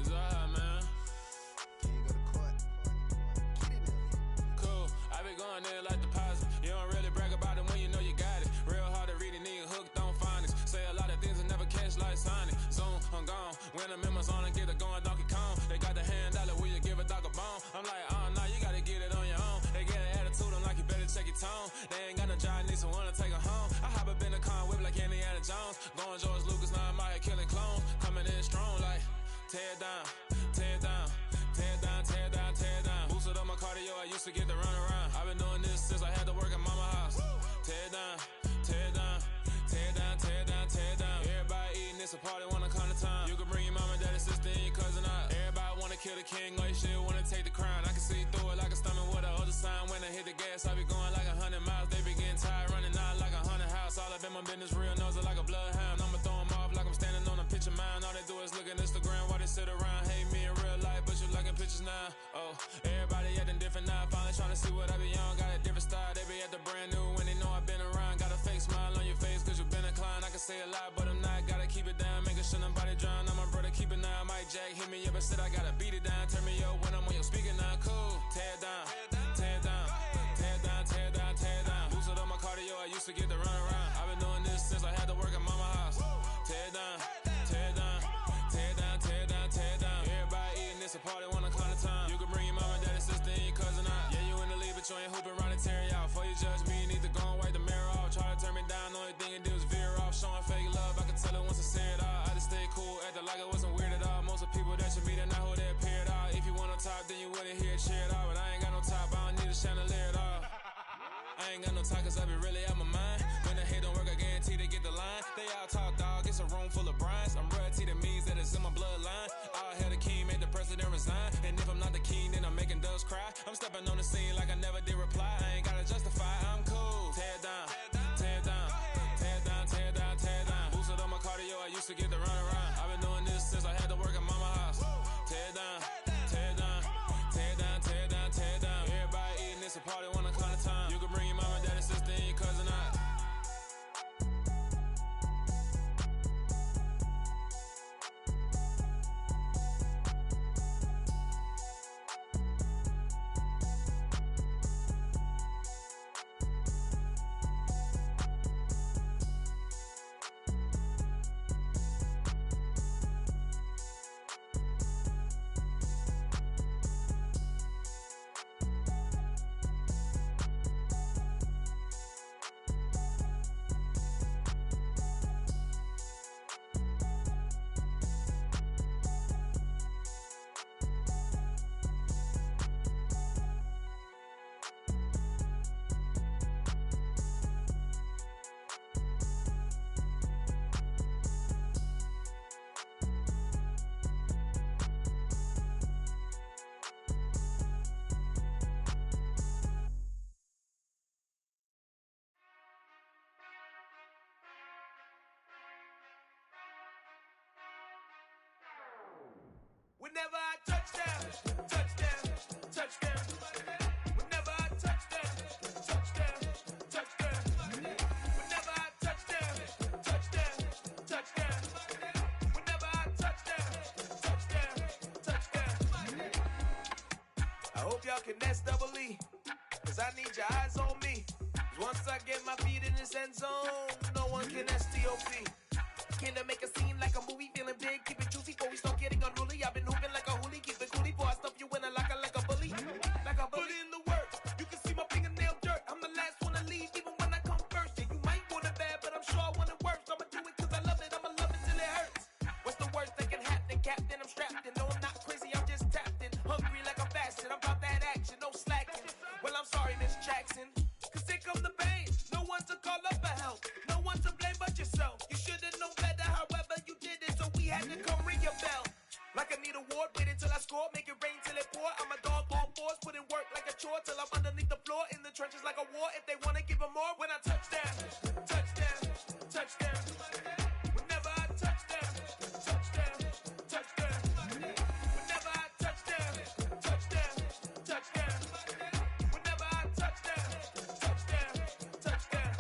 It's alright, man. Can you go to court? Get in there. Cool, I be going there like deposit. You don't really brag about it when you know you got it. Real hard to read a nigga hooked on phonics. Say a lot of things and never catch like Sonic. Zoom, I'm gone. When I'm in my zone and get it going Donkey Kong. They got the hand dollar, will you give a dog a bone? I'm like, oh no, you gotta get it on your own. They get an attitude, I'm like, you better check your tone. They ain't got no job, need someone to take her home. I hop up in the car, whip like Indiana Jones. Going George Lucas, now I'm out here killing clones. Coming in strong like, tear down, tear down, tear down, tear down, tear down. Boosted up my cardio, I used to get to run around. I've been doing this since I had to work at mama house. Tear down, tear down, tear down, tear down, tear down. Everybody eating, it's a party, wanna come to time. You can bring your mama, daddy, sister, and your cousin out. Everybody wanna kill the king, like shit, wanna take the crown. I can see through it like a stomach the gas, I be going like 100 miles. They be getting tired, running out like 100 house. All up in my business, real nose like a bloodhound. I'ma throw them off like I'm standing on a picture mound. All they do is look at Instagram while they sit around. Hate me in real life, but you liking pictures now. Oh, everybody acting different now. Finally trying to see what I be on. Got a different style, they be at the brand new when they know I've been around. Got a fake smile on your face cause you been inclined. I can say a lot, but I'm not. Gotta keep it down, making sure nobody drown. I'm my brother, keep it now. Mike Jack hit me up and said I gotta beat it down. Turn me up when I'm on your speaker now. Cool, tear down, tear down, tear down, tear down, tear down. Boosted up my cardio, I used to get to run around. I've been doing this since I had to work at mama house. Tear down, tear down, tear down, tear down, tear down. Everybody eating this a party, one o'clock of time. You can bring your mama, daddy, sister, and your cousin out. Yeah, you in the lead, but you ain't hooping around and tearing out. Before you judge me, you need to go and wipe the mirror off. Try to turn me down, the only thing it did was veer off. Showing fake love, I can tell it once I say it all. I just stay cool, acting like it wasn't weird at all. Most of the people that you meet are not who they appear at all. If you want on top, then you wouldn't hear it cheer at all. But I ain't got no top, I don't need a chandelier at all. I ain't got no talk cause I be really out my mind. When the hate don't work, I guarantee they get the line. They all talk dog, it's a room full of brinds. I'm royalty, that means that it's in my bloodline. All hell the king, made the president resign. And if I'm not the king, then I'm making doves cry. I'm stepping on the scene like I never did reply. I ain't gotta justify, I'm cool. Tear down, tear down, tear down, tear down, tear down. Boosted on my cardio, I used to get to run around. I've been doing this since I had to work at mama house. Tear down, tear down, tear down, tear down, tear down. Everybody eating this a party, 1 o'clock of time. You can bring your mama, daddy, sister, and your cousin out. Whenever I touchdown, touchdown, touchdown. Whenever I touchdown, touchdown, touchdown. Whenever I touchdown, touchdown, touchdown. Whenever I touchdown, touchdown, touchdown. I hope y'all can SEE, cause I need your eyes on me. Cause once I get my feet in this end zone, no one can STOP. Can I make a scene like a movie, feeling big, keep it juicy before we start getting unruly. I've been hooping like a hoolie, keep it coolie before I stuff you in a locker like a bully. Like a bully. Put in the work, you can see my fingernail dirt. I'm the last one to leave, even when I come first. Yeah, you might want it bad, but I'm sure I want it worse. I'ma do it cause I love it, I'ma love it till it hurts. What's the worst that can happen, Captain? I'm strapped in, no I'm not crazy, I'm just tapped in. Hungry like I'm fasting, I'm about that action, no slacking. Well, I'm sorry, Miss Jackson, cause here come the pain. No one to call up for help, no one to blame but yourself. You should've known better, however you did it, so we had to come ring your bell. Like I need a ward, wait until I score, make it rain till it pour. I'm a dog on fours, put in work like a chore till I'm underneath the floor, in the trenches like a war. If they wanna give them more, when I touchdown, touchdown, touchdown. Whenever I touchdown, touchdown, touchdown. Whenever I touchdown, touchdown, touchdown. Whenever I touchdown, touchdown, touchdown.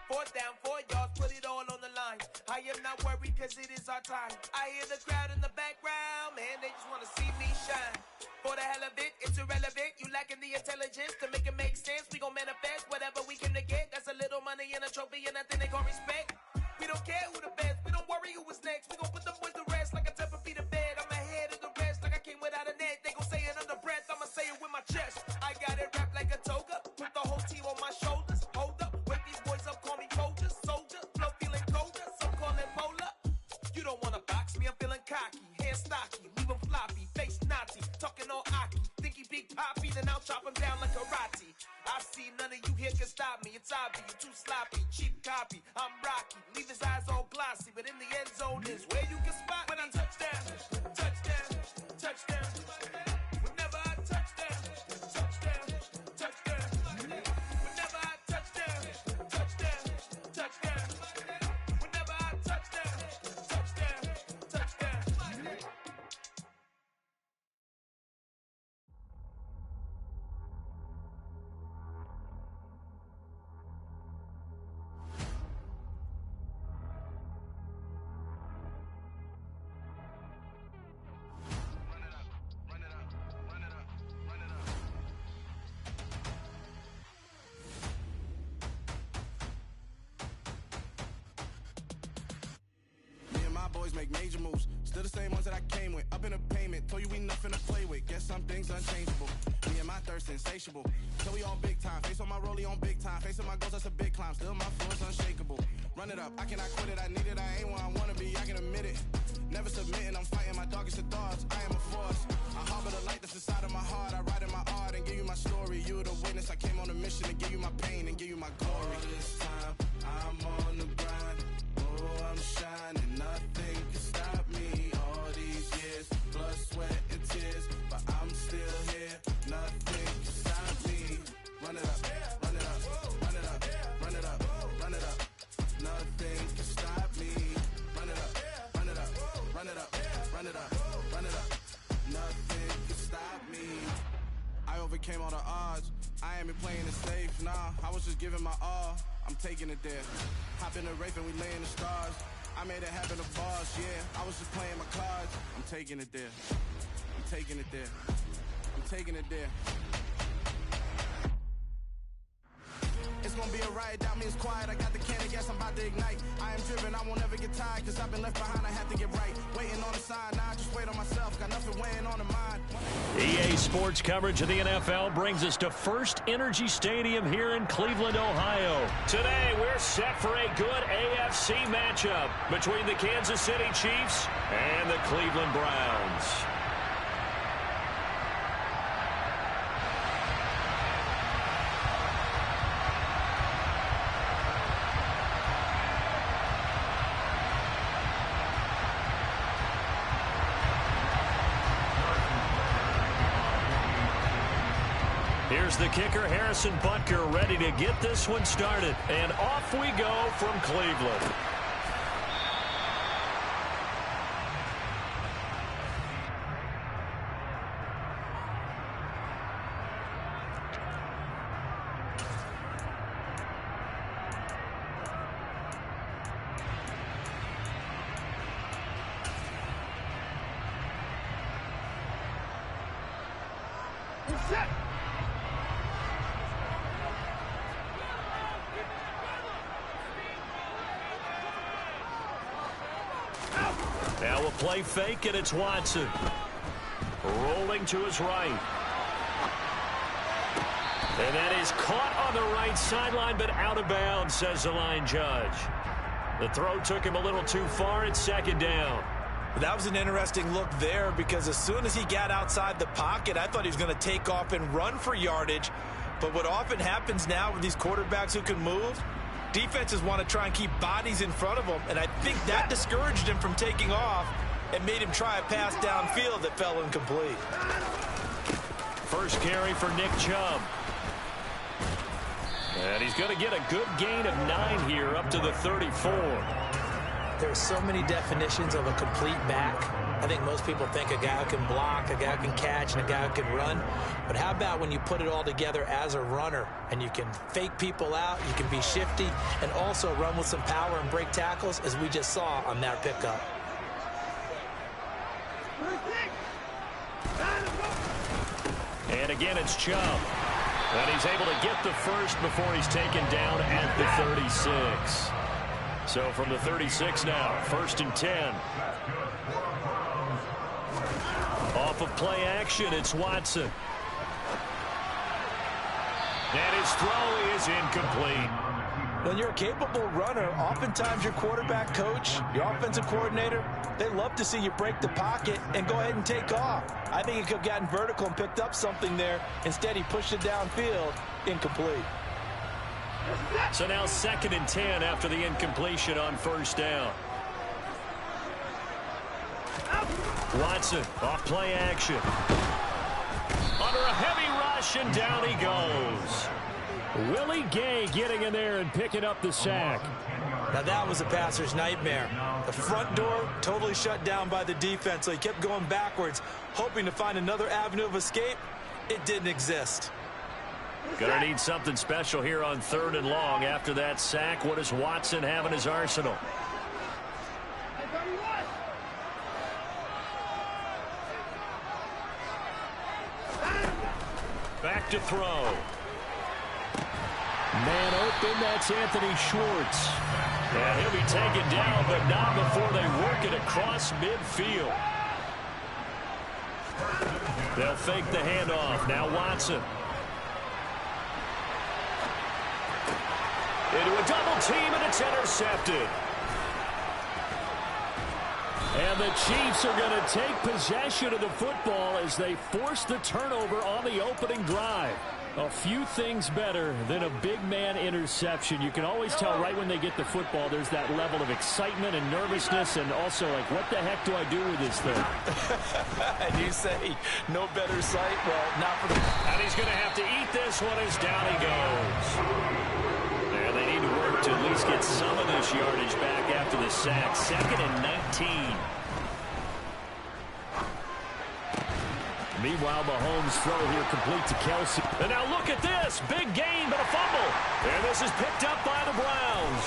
4th down, 4 yards, put it all on the line. I am not worried cause it is our time. I hear the crowd in the background, man, they just wanna see me shine. For the hell of it, it's irrelevant. You lacking the intelligence to make it make sense. We gon' manifest whatever we can to get. That's a little money and a trophy and nothing they gon' respect. We don't care who the best, we don't worry who is next. We gon' put the boys to rest like a Tempur-Pedic bed. I'm ahead of the rest like I came without a net. They gon' say it under breath, I'ma say it with my chest. I got it wrapped like a toga, put the whole team on my shoulders. Hold up, wake these boys up, call me Folger, soldier. Flow feeling colder, some call it polar. You don't wanna box me, I'm feeling cocky. Hair stocky, leave him floppy, face naughty. Talking all aki, think he big poppy, then I'll chop him down like karate. I see none of you here can stop me. It's obvious, you too sloppy, cheap copy. I'm Rocky, leave his eyes all glossy, but in the end zone is where you can spot when I touchdown, touchdown, touchdown. Whenever I touchdown, touchdown, always make major moves. Still the same ones that I came with. Up in a payment, told you we nothing to play with. Guess some things unchangeable. Me and my thirst insatiable. So we on big time. Face on my rollie on big time. Facing my goals, that's a big climb. Still my flow is unshakable. Run it up, I cannot quit it. I need it, I ain't where I wanna be, I can admit it. Never submitting, I'm fighting my darkest of thoughts. I am a force. I harbor the light that's inside of my heart. I write in my art and give you my story. You are the witness. I came on a mission to give you my pain and give you my glory. All this time, I'm on the grind. Oh, I'm shining. Nothing can stop me. All these years, blood, sweat, and tears. But I'm still here. Nothing can stop me. Run it up, run it up, run it up, run it up, run it up. Nothing can stop me. Run it up, run it up, run it up, run it up, run it up. Nothing can stop me. I overcame all the odds. I ain't been playing it safe, nah. I was just giving my all. I'm taking it there. Hop in the Wraith and we lay in the stars. I made it happen to bars, yeah. I was just playing my cards. I'm taking it there. I'm taking it there. I'm taking it there. It's gonna be a riot, that means quiet. I got the can of gas, I'm about to ignite. I am driven, I won't ever get tired, cause I've been left behind, I have to get right. Waiting on the sign, now I just wait on myself, got nothing weighing on the mind. EA Sports coverage of the NFL brings us to First Energy Stadium here in Cleveland, Ohio. Today, we're set for a good AFC matchup between the Kansas City Chiefs and the Cleveland Browns. Here's the kicker, Harrison Butker, ready to get this one started. And off we go from Cleveland. Now a play fake, and it's Watson. Rolling to his right. And that is caught on the right sideline, but out of bounds, says the line judge. The throw took him a little too far. It's second down. That was an interesting look there, because as soon as he got outside the pocket, I thought he was going to take off and run for yardage. But what often happens now with these quarterbacks who can move, defenses want to try and keep bodies in front of them, and I think that discouraged him from taking off and made him try a pass downfield that fell incomplete. First carry for Nick Chubb. And he's going to get a good gain of 9 here, up to the 34. There are so many definitions of a complete back. I think most people think a guy who can block, a guy who can catch, and a guy who can run. But how about when you put it all together as a runner, and you can fake people out, you can be shifty, and also run with some power and break tackles, as we just saw on that pickup. And again, it's Chubb. And he's able to get the first before he's taken down at the 36. So from the 36 now, 1st and 10. Off of play action, it's Watson. And his throw is incomplete. When you're a capable runner, oftentimes your quarterback coach, your offensive coordinator, they love to see you break the pocket and go ahead and take off. I think he could have gotten vertical and picked up something there. Instead, he pushed it downfield, incomplete. So now 2nd and 10 after the incompletion on 1st down. Watson off play action. Under a heavy rush, and down he goes. Willie Gay getting in there and picking up the sack. Now that was a passer's nightmare. The front door totally shut down by the defense, so he kept going backwards, hoping to find another avenue of escape. It didn't exist. Gonna need something special here on 3rd and long. After that sack, what does Watson have in his arsenal? Back to throw. Man open, that's Anthony Schwartz. And he'll be taken down, but not before they work it across midfield. They'll fake the handoff. Now Watson. Into a double team, and it's intercepted. And the Chiefs are going to take possession of the football as they force the turnover on the opening drive. A few things better than a big man interception. You can always tell right when they get the football, there's that level of excitement and nervousness, and also like, what the heck do I do with this thing? And you say, no better sight? Well, not for the... And he's going to have to eat this one as down he goes. And they need to work to at least get some of this yardage back after the sack. 2nd and 19. Meanwhile, Mahomes' throw here complete to Kelsey. And now look at this. Big gain, but a fumble. And this is picked up by the Browns.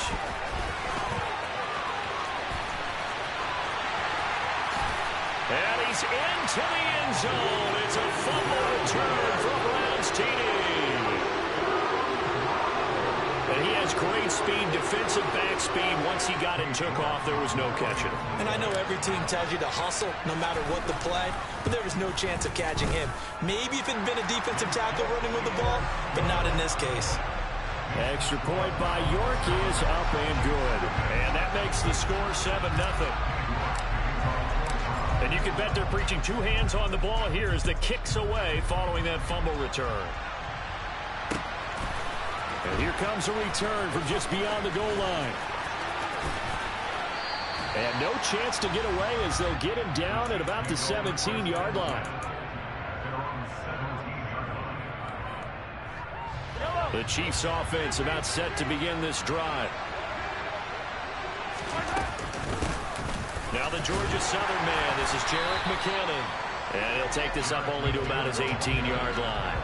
And he's into the end zone. It's a fumble return for a Browns TD. And he has great speed, defensive back speed. Once he got it and took off, there was no catching him. And I know every team tells you to hustle no matter what the play, but there was no chance of catching him. Maybe if it had been a defensive tackle running with the ball, but not in this case. Extra point by York is up and good. And that makes the score 7-0. And you can bet they're preaching two hands on the ball here as the kick's away following that fumble return. And here comes a return from just beyond the goal line. And no chance to get away as they'll get him down at about the 17-yard line. The Chiefs offense about set to begin this drive. Now the Georgia Southern man. This is Jerick McKinnon. And he'll take this up only to about his 18-yard line.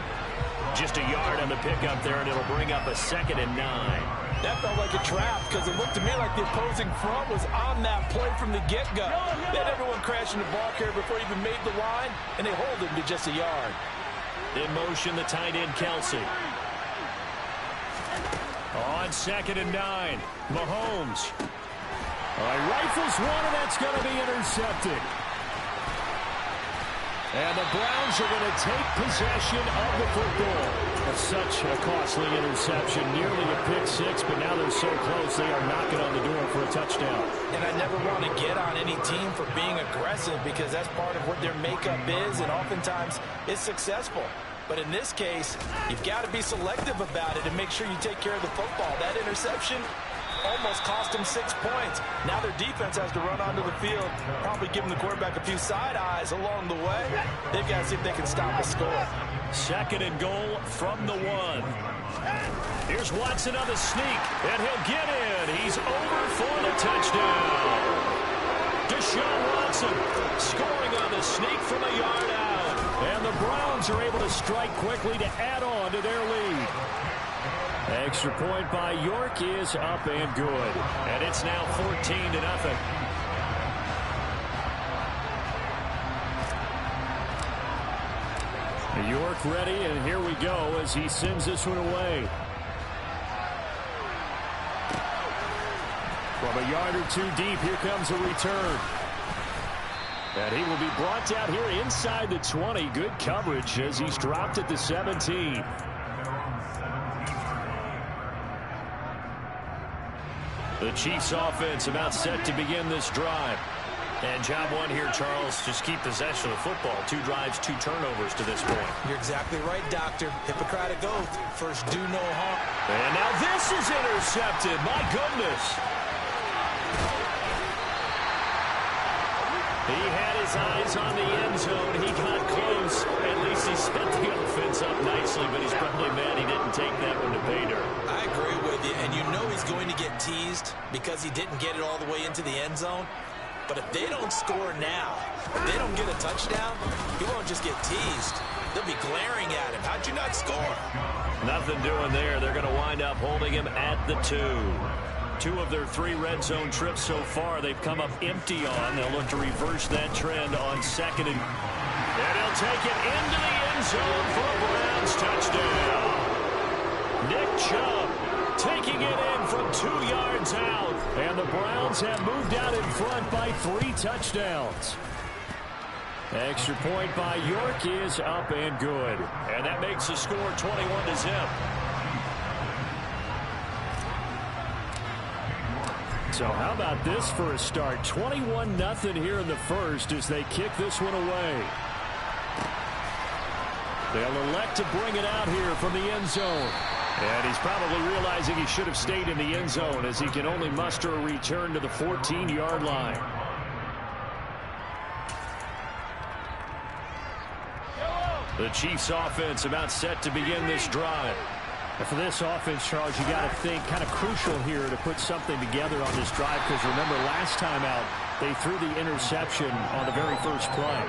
Just a yard on the pickup there, and it'll bring up a 2nd and 9. That felt like a trap because it looked to me like the opposing front was on that play from the get-go. They had everyone crashing the ball carrier before he even made the line, and they hold him to just a yard. In motion, the tight end, Kelsey. On 2nd and 9, Mahomes. All right, rifles one, and that's going to be intercepted. And the Browns are going to take possession of the football. That's such a costly interception, nearly a pick six, but now they're so close they are knocking on the door for a touchdown. And I never want to get on any team for being aggressive because that's part of what their makeup is, and oftentimes it's successful. But in this case, you've got to be selective about it and make sure you take care of the football. That interception almost cost them 6 points. Now their defense has to run onto the field, probably giving the quarterback a few side eyes along the way. They've got to see if they can stop the score. 2nd and goal from the 1. Here's Watson on the sneak, and he'll get in. He's over for the touchdown. Deshaun Watson scoring on the sneak from a yard out. And the Browns are able to strike quickly to add on to their lead. Extra point by York is up and good. And it's now 14-0. York ready, and here we go as he sends this one away. From a yard or two deep, here comes a return. And he will be brought down here inside the 20. Good coverage as he's dropped at the 17. The Chiefs offense about set to begin this drive. And job one here, Charles, just keep possession of the football. 2 drives, 2 turnovers to this point. You're exactly right, Doctor. Hippocratic oath. First, do no harm. And now this is intercepted. My goodness. He had his eyes on the end zone. He got close. At least he set the offense up nicely, but he's probably mad he didn't take that one to pay dirt. I agree with you, and you know he's going to get teased because he didn't get it all the way into the end zone. But if they don't score now, if they don't get a touchdown, he won't just get teased. They'll be glaring at him. How'd you not score? Nothing doing there. They're going to wind up holding him at the 2. 2 of their 3 red zone trips so far they've come up empty on. They'll look to reverse that trend on 2nd and he'll take it into the end zone for a Browns touchdown. Nick Chubb taking it in from 2 yards out. the Browns have moved out in front by 3 touchdowns. Extra point by York is up and good. And that makes the score 21-0. So how about this for a start? 21-0 here in the first as they kick this one away. They'll elect to bring it out here from the end zone. And he's probably realizing he should have stayed in the end zone as he can only muster a return to the 14-yard line. The Chiefs offense about set to begin this drive. And for this offense, Charles, you got to think kind of crucial here to put something together on this drive because remember last time out they threw the interception on the very first play.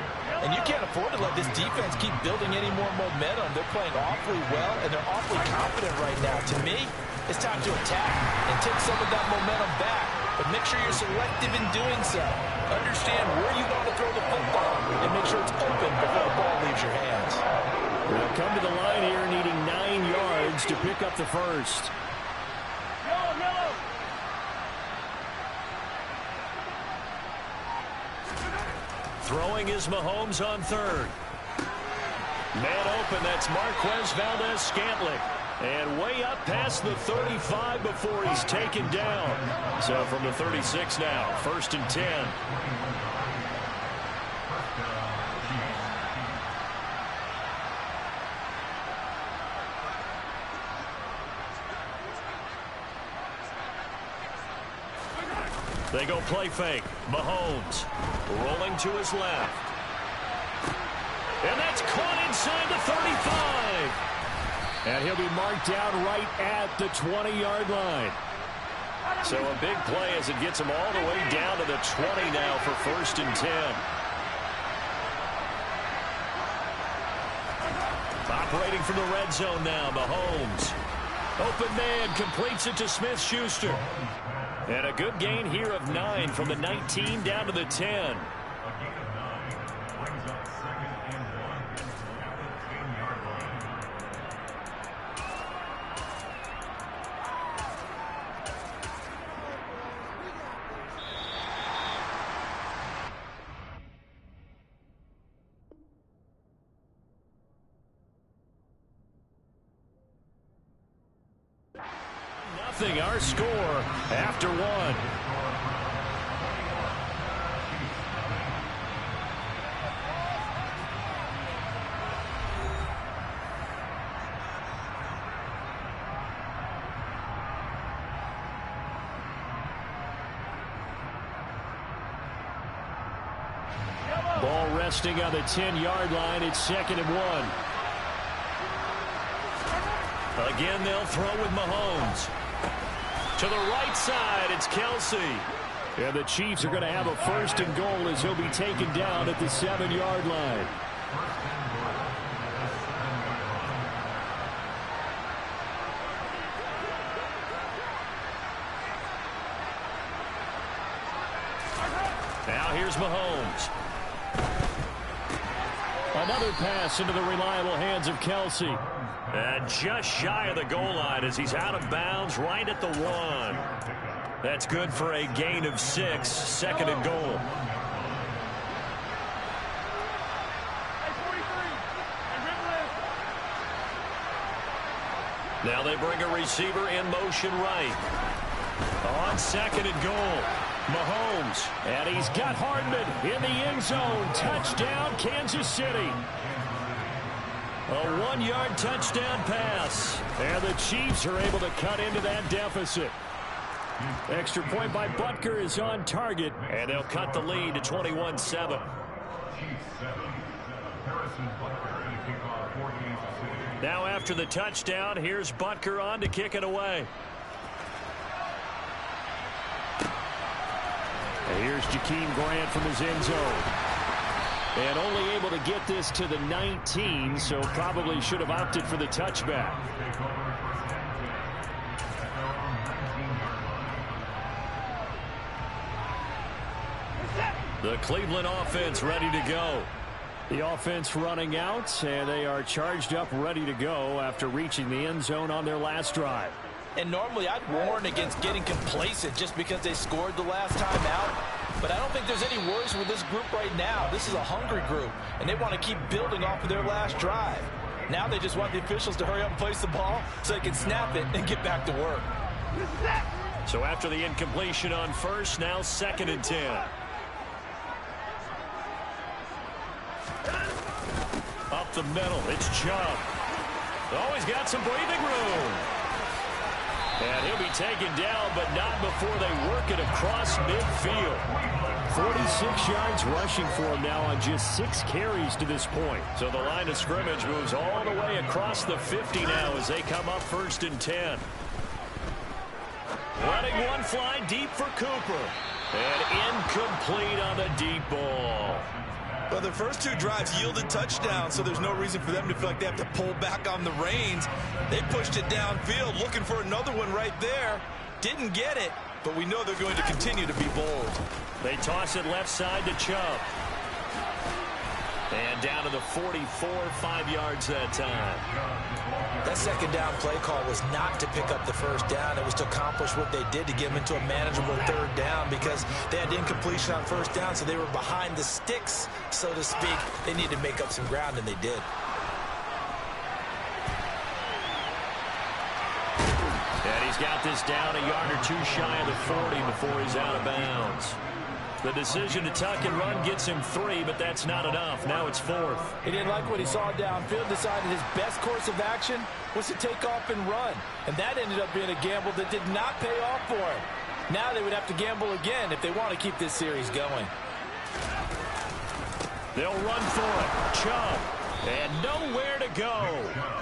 And you can't afford to let this defense keep building any more momentum. They're playing awfully well, and they're awfully confident right now. To me, it's time to attack and take some of that momentum back. But make sure you're selective in doing so. Understand where you want to throw the football and make sure it's open before the ball leaves your hands. They'll come to the line here needing 9 yards to pick up the first. Throwing is Mahomes on third. Man open, that's Marquez Valdes-Scantling. And way up past the 35 before he's taken down. So from the 36 now, 1st and 10. They go play fake. Mahomes rolling to his left. And that's caught inside the 35. And he'll be marked down right at the 20-yard line. So a big play as it gets him all the way down to the 20 now for 1st and 10. Operating from the red zone now, Mahomes. Open man, completes it to Smith-Schuster. And a good gain here of 9 from the 19 down to the 10. Our score after 1. Ball resting on the 10-yard line. It's 2nd and 1. Again, they'll throw with Mahomes. To the right side, it's Kelsey. And the Chiefs are going to have a 1st and goal as he'll be taken down at the 7-yard line. Now here's Mahomes. Another pass into the reliable hands of Kelsey. And just shy of the goal line as he's out of bounds right at the 1. That's good for a gain of 6, 2nd and goal. Now they bring a receiver in motion right. On 2nd and goal, Mahomes. And he's got Hardman in the end zone. Touchdown, Kansas City. A 1-yard touchdown pass. And the Chiefs are able to cut into that deficit. Extra point by Butker is on target. And they'll cut the lead to 21-7. Now after the touchdown, here's Butker on to kick it away. And here's Jakeem Grant from his end zone. And only able to get this to the 19, so probably should have opted for the touchback. The Cleveland offense ready to go. The offense running out, and they are charged up ready to go after reaching the end zone on their last drive. And normally I'd warn against getting complacent just because they scored the last time out. But I don't think there's any worries with this group right now. This is a hungry group, and they want to keep building off of their last drive. Now they just want the officials to hurry up and place the ball so they can snap it and get back to work. So after the incompletion on first, now 2nd and 10. Up the middle, it's Chubb. Always got some breathing room. And he'll be taken down, but not before they work it across midfield. 46 yards rushing for him now on just 6 carries to this point. So the line of scrimmage moves all the way across the 50 now as they come up 1st and 10. Letting one fly deep for Cooper. And incomplete on the deep ball. Well, the first 2 drives yielded touchdowns, so there's no reason for them to feel like they have to pull back on the reins. They pushed it downfield, looking for another one right there. Didn't get it, but we know they're going to continue to be bold. They toss it left side to Chubb. And down to the 44, 5 yards that time. That second down play call was not to pick up the first down. It was to accomplish what they did to get them into a manageable 3rd down because they had incompletion on first down, so they were behind the sticks, so to speak. They needed to make up some ground, and they did. And he's got this down a yard or 2 shy of the 40 before he's out of bounds. The decision to tuck and run gets him 3, but that's not enough. Now it's 4th. He didn't like what he saw downfield, decided his best course of action was to take off and run. And that ended up being a gamble that did not pay off for him. Now they would have to gamble again if they want to keep this series going. They'll run for it. Chubb. And nowhere to go.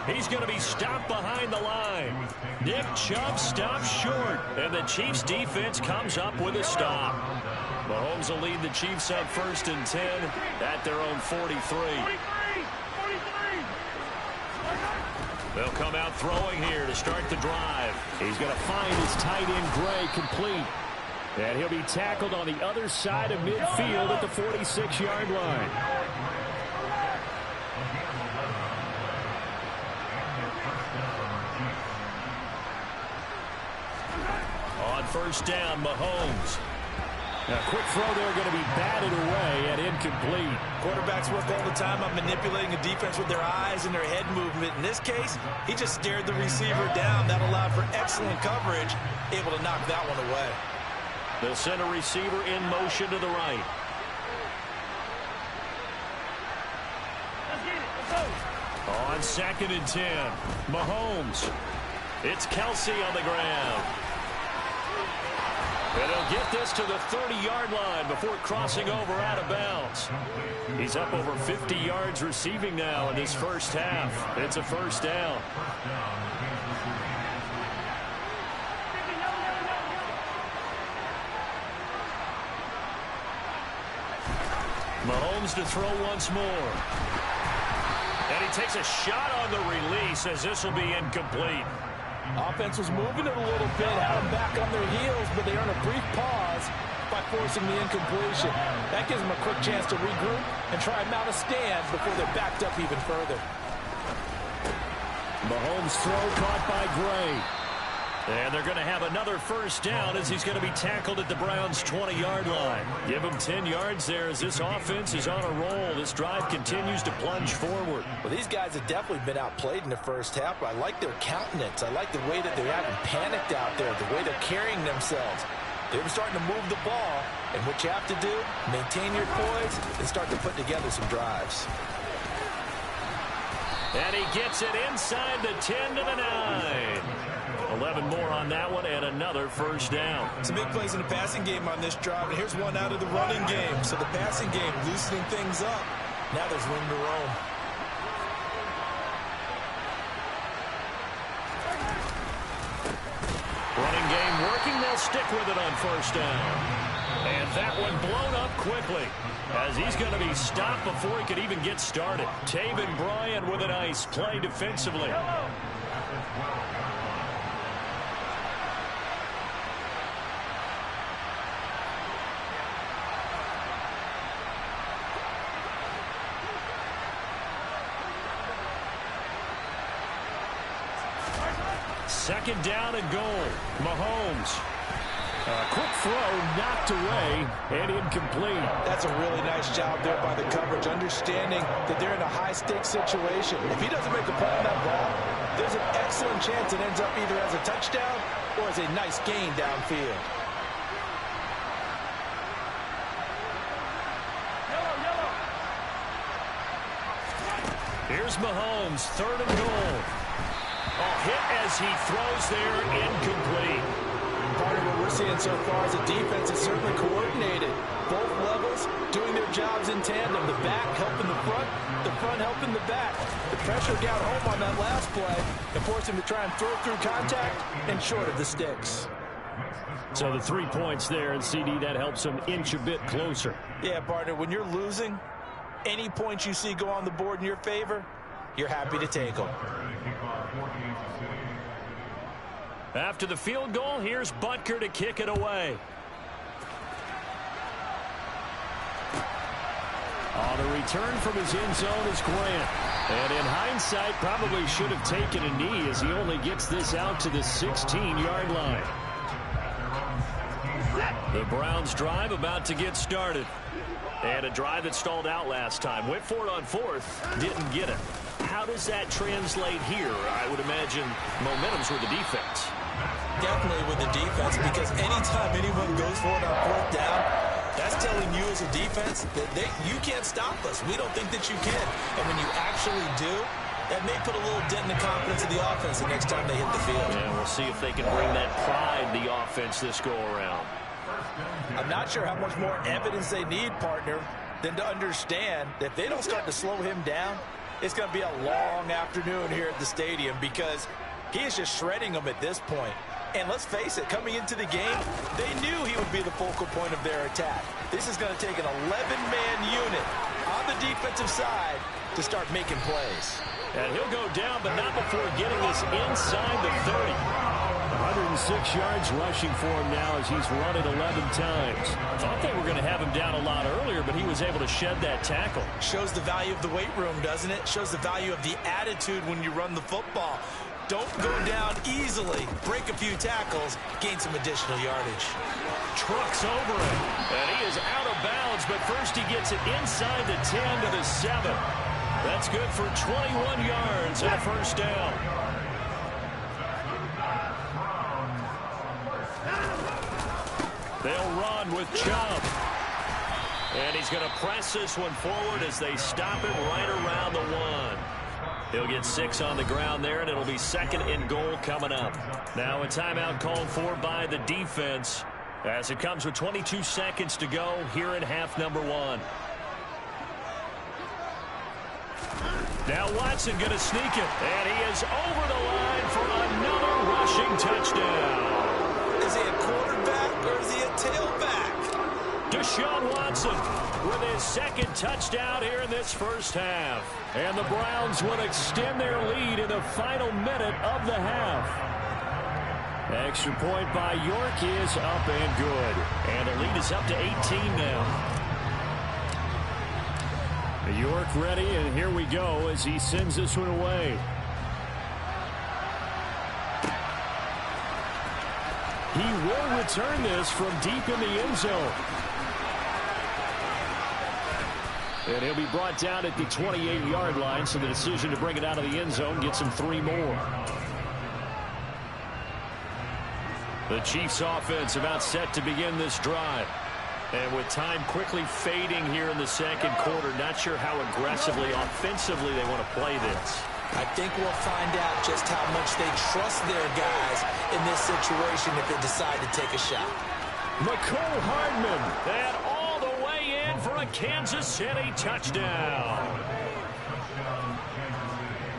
He's going to be stopped behind the line. Nick Chubb stops short. And the Chiefs defense comes up with a stop. Mahomes will lead the Chiefs up 1st and 10 at their own 43. They'll come out throwing here to start the drive. He's going to find his tight end, Gray, complete. And he'll be tackled on the other side of midfield at the 46-yard line. On 1st down, Mahomes. A quick throw there going to be batted away and incomplete. Quarterbacks work all the time on manipulating a defense with their eyes and their head movement. In this case, he just stared the receiver down. That allowed for excellent coverage, able to knock that one away. The center receiver in motion to the right. On 2nd and 10, Mahomes. It's Kelsey on the ground. And he'll get this to the 30-yard line before crossing over out of bounds. He's up over 50 yards receiving now in this first half. It's a 1st down. Mahomes to throw once more. And he takes a shot on the release as this will be incomplete. Offense was moving it a little bit, had them back on their heels, but they earn a brief pause by forcing the incompletion. That gives them a quick chance to regroup and try and mount a stand before they're backed up even further. Mahomes' throw caught by Gray. And they're going to have another 1st down as he's going to be tackled at the Browns' 20-yard line. Give him 10 yards there as this offense is on a roll. This drive continues to plunge forward. Well, these guys have definitely been outplayed in the first half, but I like their countenance. I like the way that they haven't panicked out there, the way they're carrying themselves. They're starting to move the ball, and what you have to do, maintain your poise and start to put together some drives. And he gets it inside the 10 to the 9. 11 more on that one and another 1st down. Some big plays in the passing game on this drive, and here's one out of the running game. So the passing game loosening things up. Now there's room to roam. Running game working. They'll stick with it on 1st down. And that one blown up quickly as he's going to be stopped before he could even get started. Taven Bryan with a nice play defensively. second down and goal. Mahomes. A quick throw, knocked away, and incomplete. That's a really nice job there by the coverage, understanding that they're in a high-stakes situation. If he doesn't make a play on that ball, there's an excellent chance it ends up either as a touchdown or as a nice gain downfield. Here's Mahomes, third and goal. Hit as he throws there, incomplete. Part of what we're seeing so far is the defense is certainly coordinated. Both levels doing their jobs in tandem. The back helping the front helping the back. The pressure got home on that last play and forced him to try and throw through contact and short of the sticks. So the 3 points there, and CD, that helps him inch a bit closer. Yeah, partner, when you're losing, any points you see go on the board in your favor, you're happy to take them. After the field goal, here's Butker to kick it away. On the return from his end zone is Grant. And in hindsight, probably should have taken a knee as he only gets this out to the 16-yard line. The Browns drive about to get started. And a drive that stalled out last time. Went for it on fourth, didn't get it. How does that translate here? I would imagine momentum's with the defense. Definitely with the defense, because anytime anyone goes for it on fourth down, that's telling you as a defense that you can't stop us. We don't think that you can. And when you actually do, that may put a little dent in the confidence of the offense the next time they hit the field. Yeah, we'll see if they can bring that pride to the offense this go-around. I'm not sure how much more evidence they need, partner, than to understand that if they don't start to slow him down, it's going to be a long afternoon here at the stadium because he is just shredding them at this point. And let's face it, coming into the game, they knew he would be the focal point of their attack. This is going to take an 11-man unit on the defensive side to start making plays. And he'll go down, but not before getting this inside the 30. 106 yards rushing for him now as he's run it 11 times. Thought they were going to have him down a lot earlier, but he was able to shed that tackle. Shows the value of the weight room, doesn't it? Shows the value of the attitude when you run the football. Don't go down easily. Break a few tackles, gain some additional yardage. Trucks over it, and he is out of bounds, but first he gets it inside the 10 to the 7. That's good for 21 yards and a first down. They'll run with Chubb. And he's going to press this one forward as they stop it right around the 1. He'll get 6 on the ground there, and it'll be second and goal coming up. Now a timeout called for by the defense as it comes with 22 seconds to go here in half number 1. Now Watson going to sneak it, and he is over the line for another rushing touchdown. Is he a quarterback or is he a tailback? Deshaun Watson with his second touchdown here in this first half. And the Browns will extend their lead in the final minute of the half. Extra point by York is up and good. And the lead is up to 18 now. York ready, and here we go as he sends this one away. He will return this from deep in the end zone. And he'll be brought down at the 28-yard line, so the decision to bring it out of the end zone gets him 3 more. The Chiefs offense about set to begin this drive. And with time quickly fading here in the second quarter, not sure how aggressively, offensively they want to play this. I think we'll find out just how much they trust their guys in this situation if they decide to take a shot. Mecole Hardman, and all the way in for a Kansas City touchdown.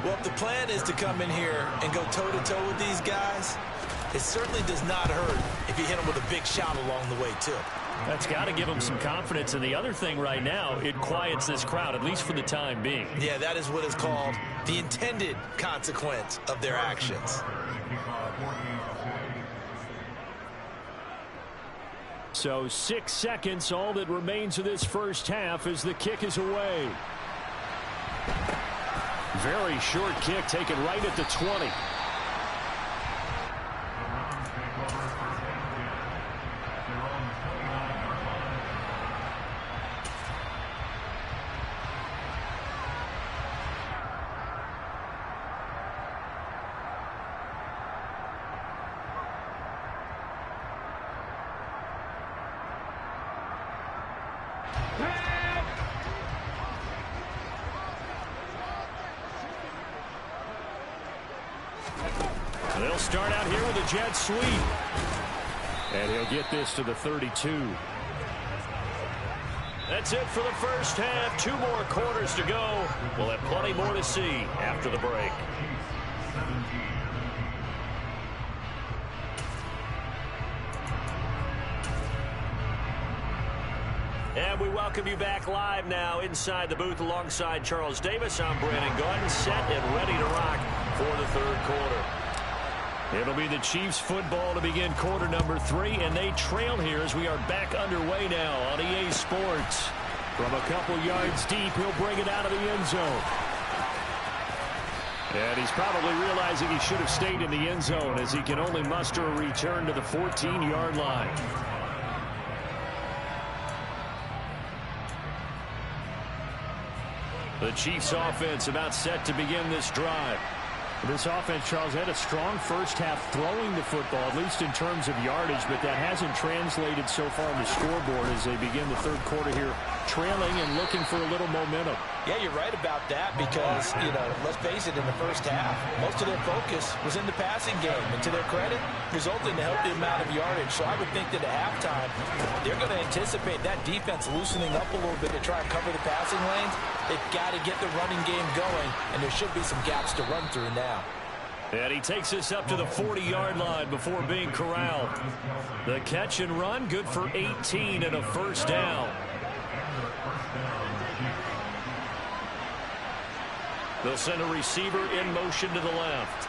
Well, if the plan is to come in here and go toe-to-toe with these guys, it certainly does not hurt if you hit them with a big shot along the way, too. That's got to give them some confidence. And the other thing right now, it quiets this crowd, at least for the time being. Yeah, that is what is called the intended consequence of their actions. So 6 seconds, all that remains of this first half as the kick is away. Very short kick taken right at the 20. They'll start out here with a jet sweep. And he'll get this to the 32. That's it for the first half. 2 more quarters to go. We'll have plenty more to see after the break. And we welcome you back live now inside the booth alongside Charles Davis. I'm Brandon Gaudin, set and ready to rock for the third quarter. It'll be the Chiefs football to begin quarter number 3, and they trail here as we are back underway now on EA Sports. From a couple yards deep, he'll bring it out of the end zone. And he's probably realizing he should have stayed in the end zone as he can only muster a return to the 14-yard line. The Chiefs offense about set to begin this drive. This offense, Charles, had a strong first half throwing the football, at least in terms of yardage, but that hasn't translated so far on the scoreboard as they begin the third quarter here, trailing and looking for a little momentum. Yeah, you're right about that because, let's face it, in the first half, most of their focus was in the passing game. And to their credit, resulted in a healthy amount of yardage. So I would think that at halftime, they're going to anticipate that defense loosening up a little bit to try and cover the passing lanes. They've got to get the running game going, and there should be some gaps to run through now. And he takes us up to the 40-yard line before being corralled. The catch and run, good for 18 and a first down. They'll send a receiver in motion to the left.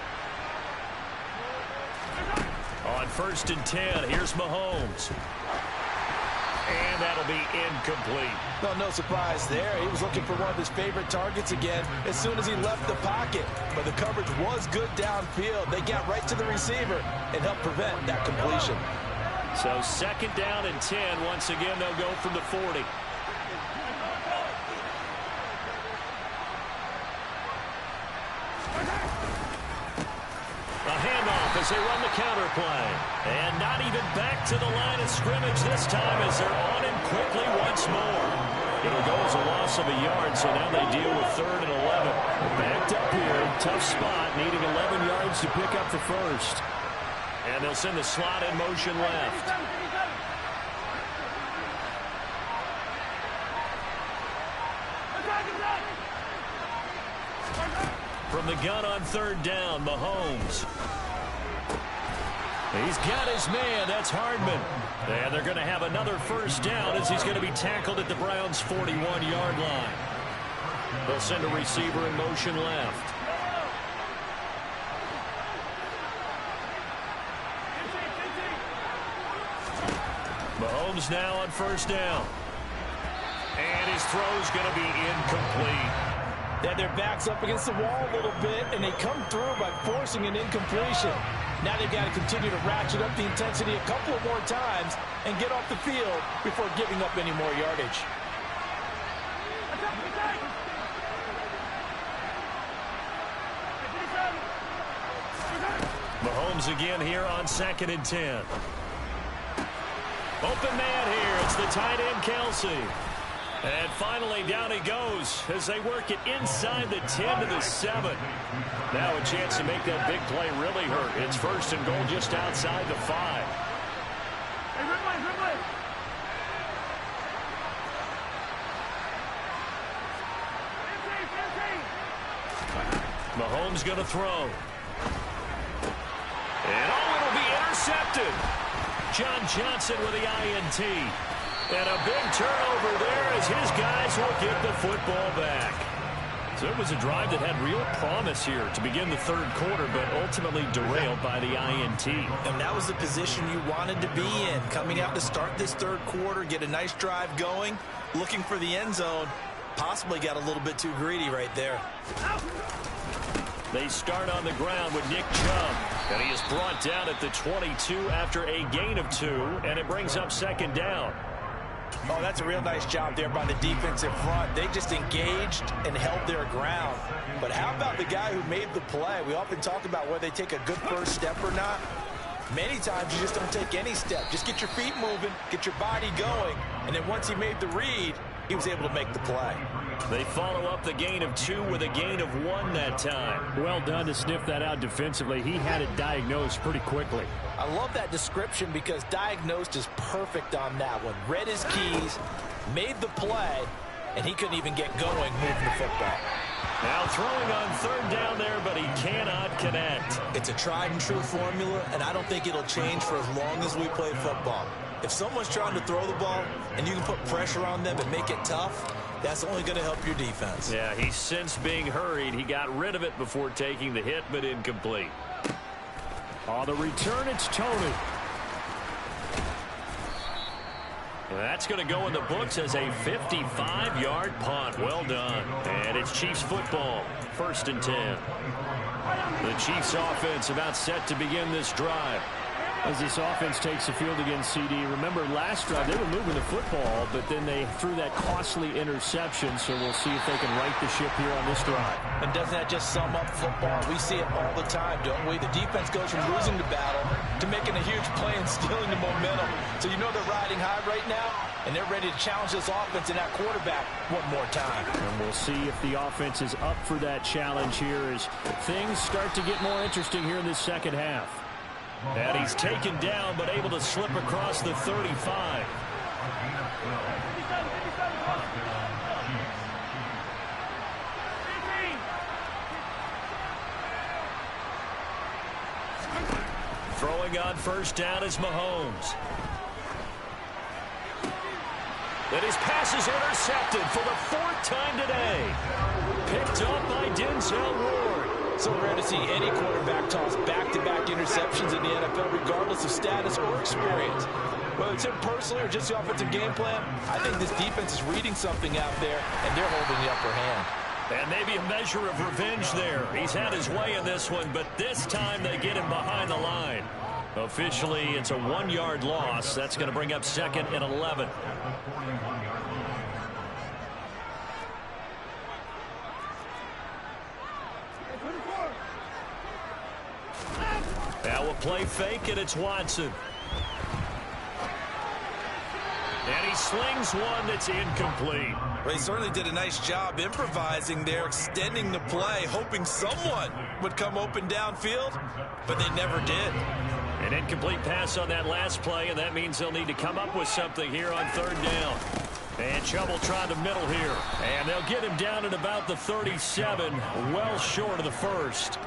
On 1st and 10, here's Mahomes. And that'll be incomplete. No surprise there. He was looking for one of his favorite targets again as soon as he left the pocket. But the coverage was good downfield. They got right to the receiver and helped prevent that completion. So 2nd down and 10. Once again, they'll go from the 40. A handoff as they run the counter play. And not even back to the line of scrimmage this time as they're on him quickly once more. It'll go as a loss of a yard, so now they deal with 3rd and 11. Backed up here, tough spot, needing 11 yards to pick up the first. And they'll send the slot in motion left. From the gun on 3rd down, Mahomes. He's got his man. That's Hardman. And they're going to have another first down as he's going to be tackled at the Browns' 41-yard line. They'll send a receiver in motion left. Mahomes now on 1st down. And his throw's going to be incomplete. They had their backs up against the wall a little bit, and they come through by forcing an incompletion. Now they've got to continue to ratchet up the intensity a couple of more times and get off the field before giving up any more yardage. Mahomes again here on 2nd and 10. Open man here. It's the tight end, Kelsey. And finally, down he goes as they work it inside the 10 to the 7. Now a chance to make that big play really hurt. It's 1st and goal just outside the 5. Mahomes going to throw. And it'll be intercepted. John Johnson with the INT. And a big turnover there as his guys will get the football back. So it was a drive that had real promise here to begin the third quarter, but ultimately derailed by the INT. And that was the position you wanted to be in. Coming out to start this third quarter, get a nice drive going, looking for the end zone. Possibly got a little bit too greedy right there. They start on the ground with Nick Chubb. And he is brought down at the 22 after a gain of 2. And it brings up 2nd down. Oh, that's a real nice job there by the defensive front. They just engaged and held their ground. But how about the guy who made the play? We often talk about whether they take a good first step or not. Many times you just don't take any step. Just get your feet moving, get your body going, and then once he made the read, he was able to make the play. They follow up the gain of 2 with a gain of 1 that time. Well done to sniff that out defensively. He had it diagnosed pretty quickly. I love that description because diagnosed is perfect on that one. Read his keys, made the play, and he couldn't even get going moving the football. Now throwing on 3rd down there, but he cannot connect. It's a tried and true formula, and I don't think it'll change for as long as we play football. If someone's trying to throw the ball and you can put pressure on them and make it tough, that's only going to help your defense. Yeah, he's since being hurried. He got rid of it before taking the hit, but incomplete. On the return, it's Tony. And that's going to go in the books as a 55-yard punt. Well done. And it's Chiefs football. 1st and 10. The Chiefs offense about set to begin this drive. As this offense takes the field against CD, remember last drive they were moving the football, but then they threw that costly interception, so we'll see if they can right the ship here on this drive. And doesn't that just sum up football? We see it all the time, don't we? The defense goes from losing the battle to making a huge play and stealing the momentum. So you know they're riding high right now, and they're ready to challenge this offense and that quarterback one more time. And we'll see if the offense is up for that challenge here as things start to get more interesting here in this second half. And he's taken down, but able to slip across the 35. Throwing on 1st down is Mahomes. And his pass is intercepted for the 4th time today. Picked up by Denzel Ward. So rare to see any quarterback toss back-to-back interceptions in the NFL, regardless of status or experience. Whether it's him personally or just the offensive game plan, I think this defense is reading something out there, and they're holding the upper hand. And maybe a measure of revenge there. He's had his way in this one, but this time they get him behind the line. Officially, it's a 1-yard loss. That's going to bring up 2nd and 11. Now we'll play fake, and it's Watson. And he slings one that's incomplete. Well, he certainly did a nice job improvising there, extending the play, hoping someone would come open downfield, but they never did. An incomplete pass on that last play, and that means they'll need to come up with something here on 3rd down. And Chubb trying to middle here. And they'll get him down at about the 37, well short of the 1st.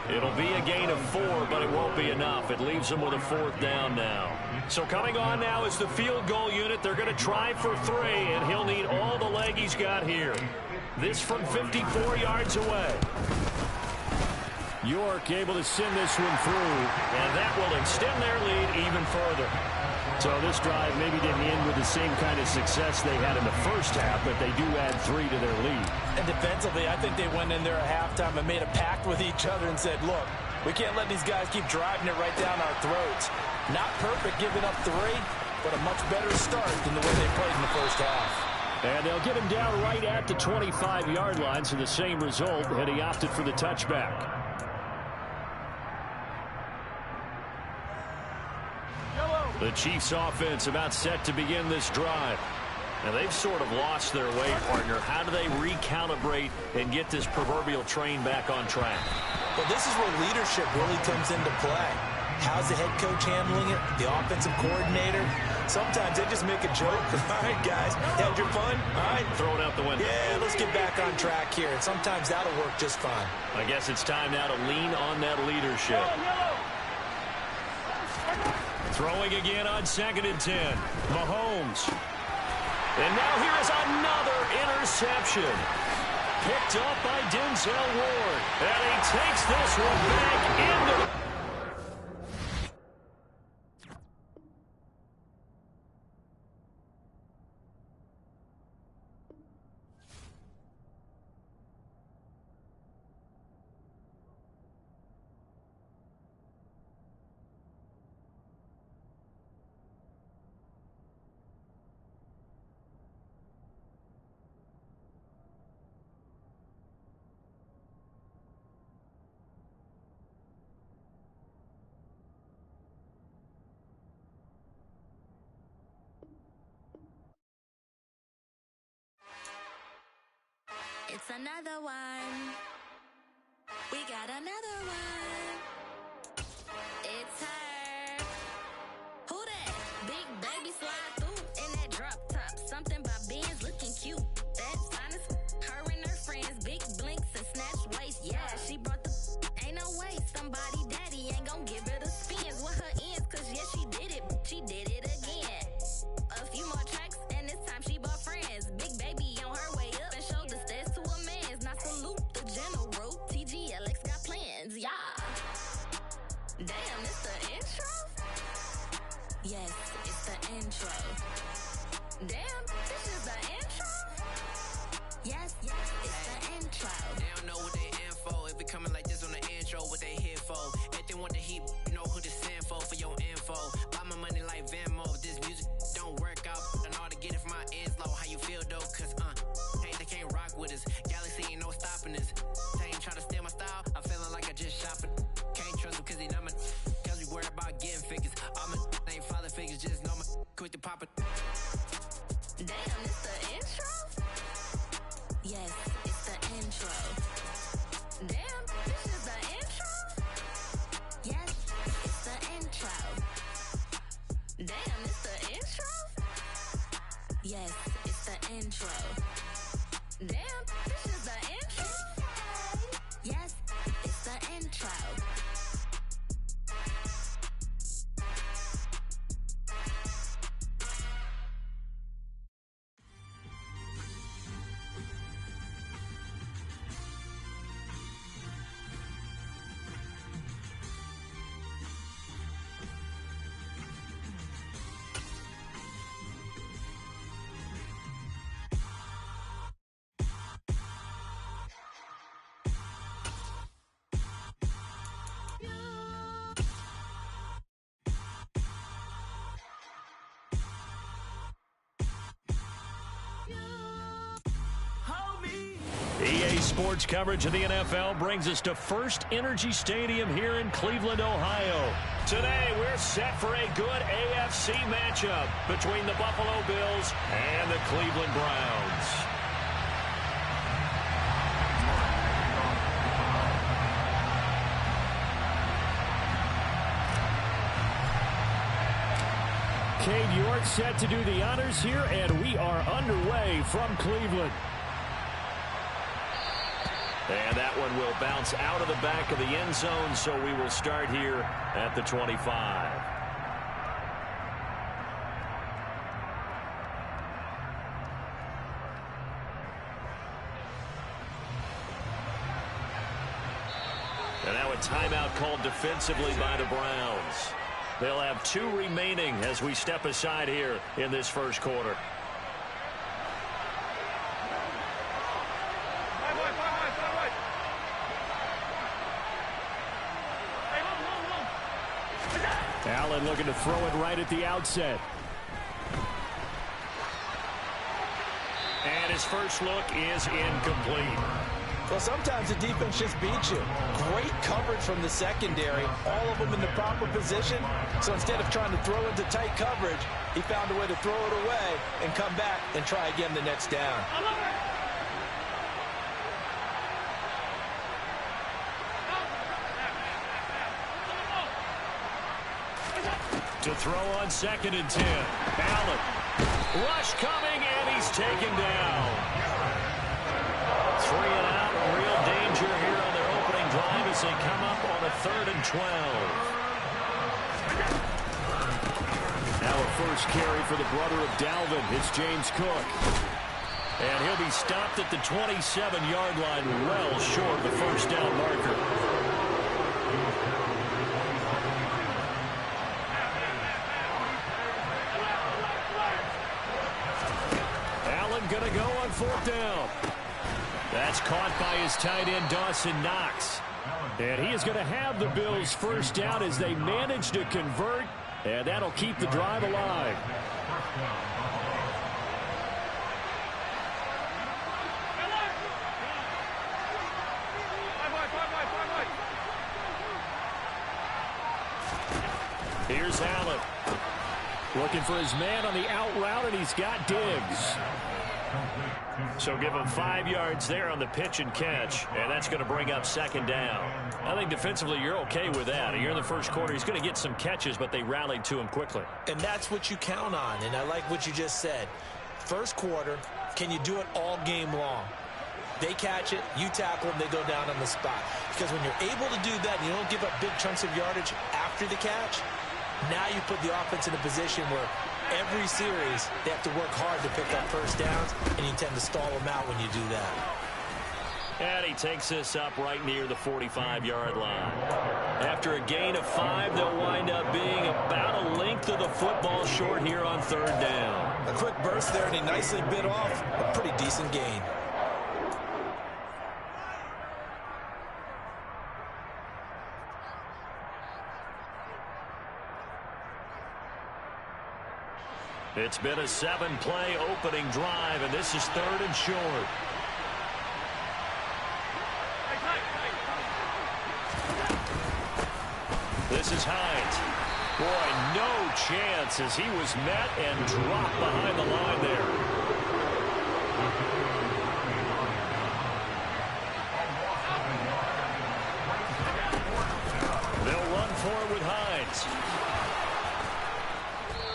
It'll be a gain of 4, but it won't be enough. It leaves them with a 4th down now. So coming on now is the field goal unit. They're going to try for 3, and he'll need all the leg he's got here. This from 54 yards away. York able to send this one through. And that will extend their lead even further. So this drive maybe didn't end with the same kind of success they had in the 1st half, but they do add 3 to their lead. And defensively, I think they went in there at halftime and made a pact with each other and said, look, we can't let these guys keep driving it right down our throats. Not perfect giving up 3, but a much better start than the way they played in the 1st half. And they'll get him down right at the 25-yard line, so the same result, and he opted for the touchback. The Chiefs offense about set to begin this drive. Now they've sort of lost their way, partner. How do they recalibrate and get this proverbial train back on track? Well, this is where leadership really comes into play. How's the head coach handling it? The offensive coordinator? Sometimes they just make a joke. All right, guys, had your fun? All right. Throw it out the window. Yeah, let's get back on track here. And sometimes that'll work just fine. I guess it's time now to lean on that leadership. Throwing again on 2nd and 10. Mahomes. And now here is another interception. Picked up by Denzel Ward. And he takes this one back into the... It's another one. We got another one. It's her. Who that? Big baby slide through in that drop top. Something about Benz looking cute. That's honest. Her and her friends, big blinks and snatch waist. Yeah, she brought the. Ain't no way somebody daddy ain't gon' give her the spins with her ends. Cause yeah, she did it. She did it again. A few more tracks and this time she bought friends. Big baby on her way up and showed the stairs to a man's. Now salute the general. TGLX got plans, yeah. Damn, it's the intro? Yes, it's the intro. Damn, this is the intro? Yes, it's the intro. They don't know what they in for. If it coming like this on the intro, what they here for? If they want the heat, you know who to send for your info. Buy my money like Venmo. This music don't work out. I know how to get it from my ends low. How you feel though? Cause hey, they can't rock with us. Galaxy ain't no stopping us. They ain't try to steal my style. I'm feeling like I just shopping. Can't trust them cause they not my. Cause we worried about getting figures. All my ain't father figures. Just know my quick to pop it. Damn, it's the intro? Yes, it's the intro. Damn, this is the intro? Yes, it's the intro. Damn, it's the intro? Yes, it's the intro. Damn, this is the intro? Yes, it's the intro. EA Sports coverage of the NFL brings us to First Energy Stadium here in Cleveland, Ohio. Today, we're set for a good AFC matchup between the Buffalo Bills and the Cleveland Browns. Cade York set to do the honors here, and we are underway from Cleveland. And that one will bounce out of the back of the end zone, so we will start here at the 25. And now a timeout called defensively by the Browns. They'll have 2 remaining as we step aside here in this first quarter. Allen looking to throw it right at the outset. And his first look is incomplete. Well, sometimes the defense just beats you. Great coverage from the secondary. All of them in the proper position. So instead of trying to throw into tight coverage, he found a way to throw it away and come back and try again the next down. To throw on 2nd and 10. Allen. Rush coming, and he's taken down. 3 and out. Real danger here on their opening drive as they come up on a 3rd and 12. Now a first carry for the brother of Dalvin. It's James Cook. And he'll be stopped at the 27-yard line, well short of the first down marker. Going to go on 4th down. That's caught by his tight end, Dawson Knox. And he is going to have the Bills first down as they manage to convert, and that'll keep the drive alive. Here's Allen. Looking for his man on the out route, and he's got Diggs. So give him 5 yards there on the pitch and catch, and that's going to bring up second down. I think defensively you're okay with that. You're in the first quarter. He's going to get some catches, but they rallied to him quickly. And that's what you count on, and I like what you just said. First quarter, can you do it all game long? They catch it, you tackle them, they go down on the spot. Because when you're able to do that and you don't give up big chunks of yardage after the catch, now you put the offense in a position where every series they have to work hard to pick up first downs, and you tend to stall them out when you do that. And he takes this up right near the 45-yard line. After a gain of 5, they'll wind up being about a length of the football short here on third down. A quick burst there, and he nicely bit off a pretty decent gain. It's been a 7-play opening drive, and this is third and short. This is Hines. Boy, no chance as he was met and dropped behind the line there. They'll run for it with Hines.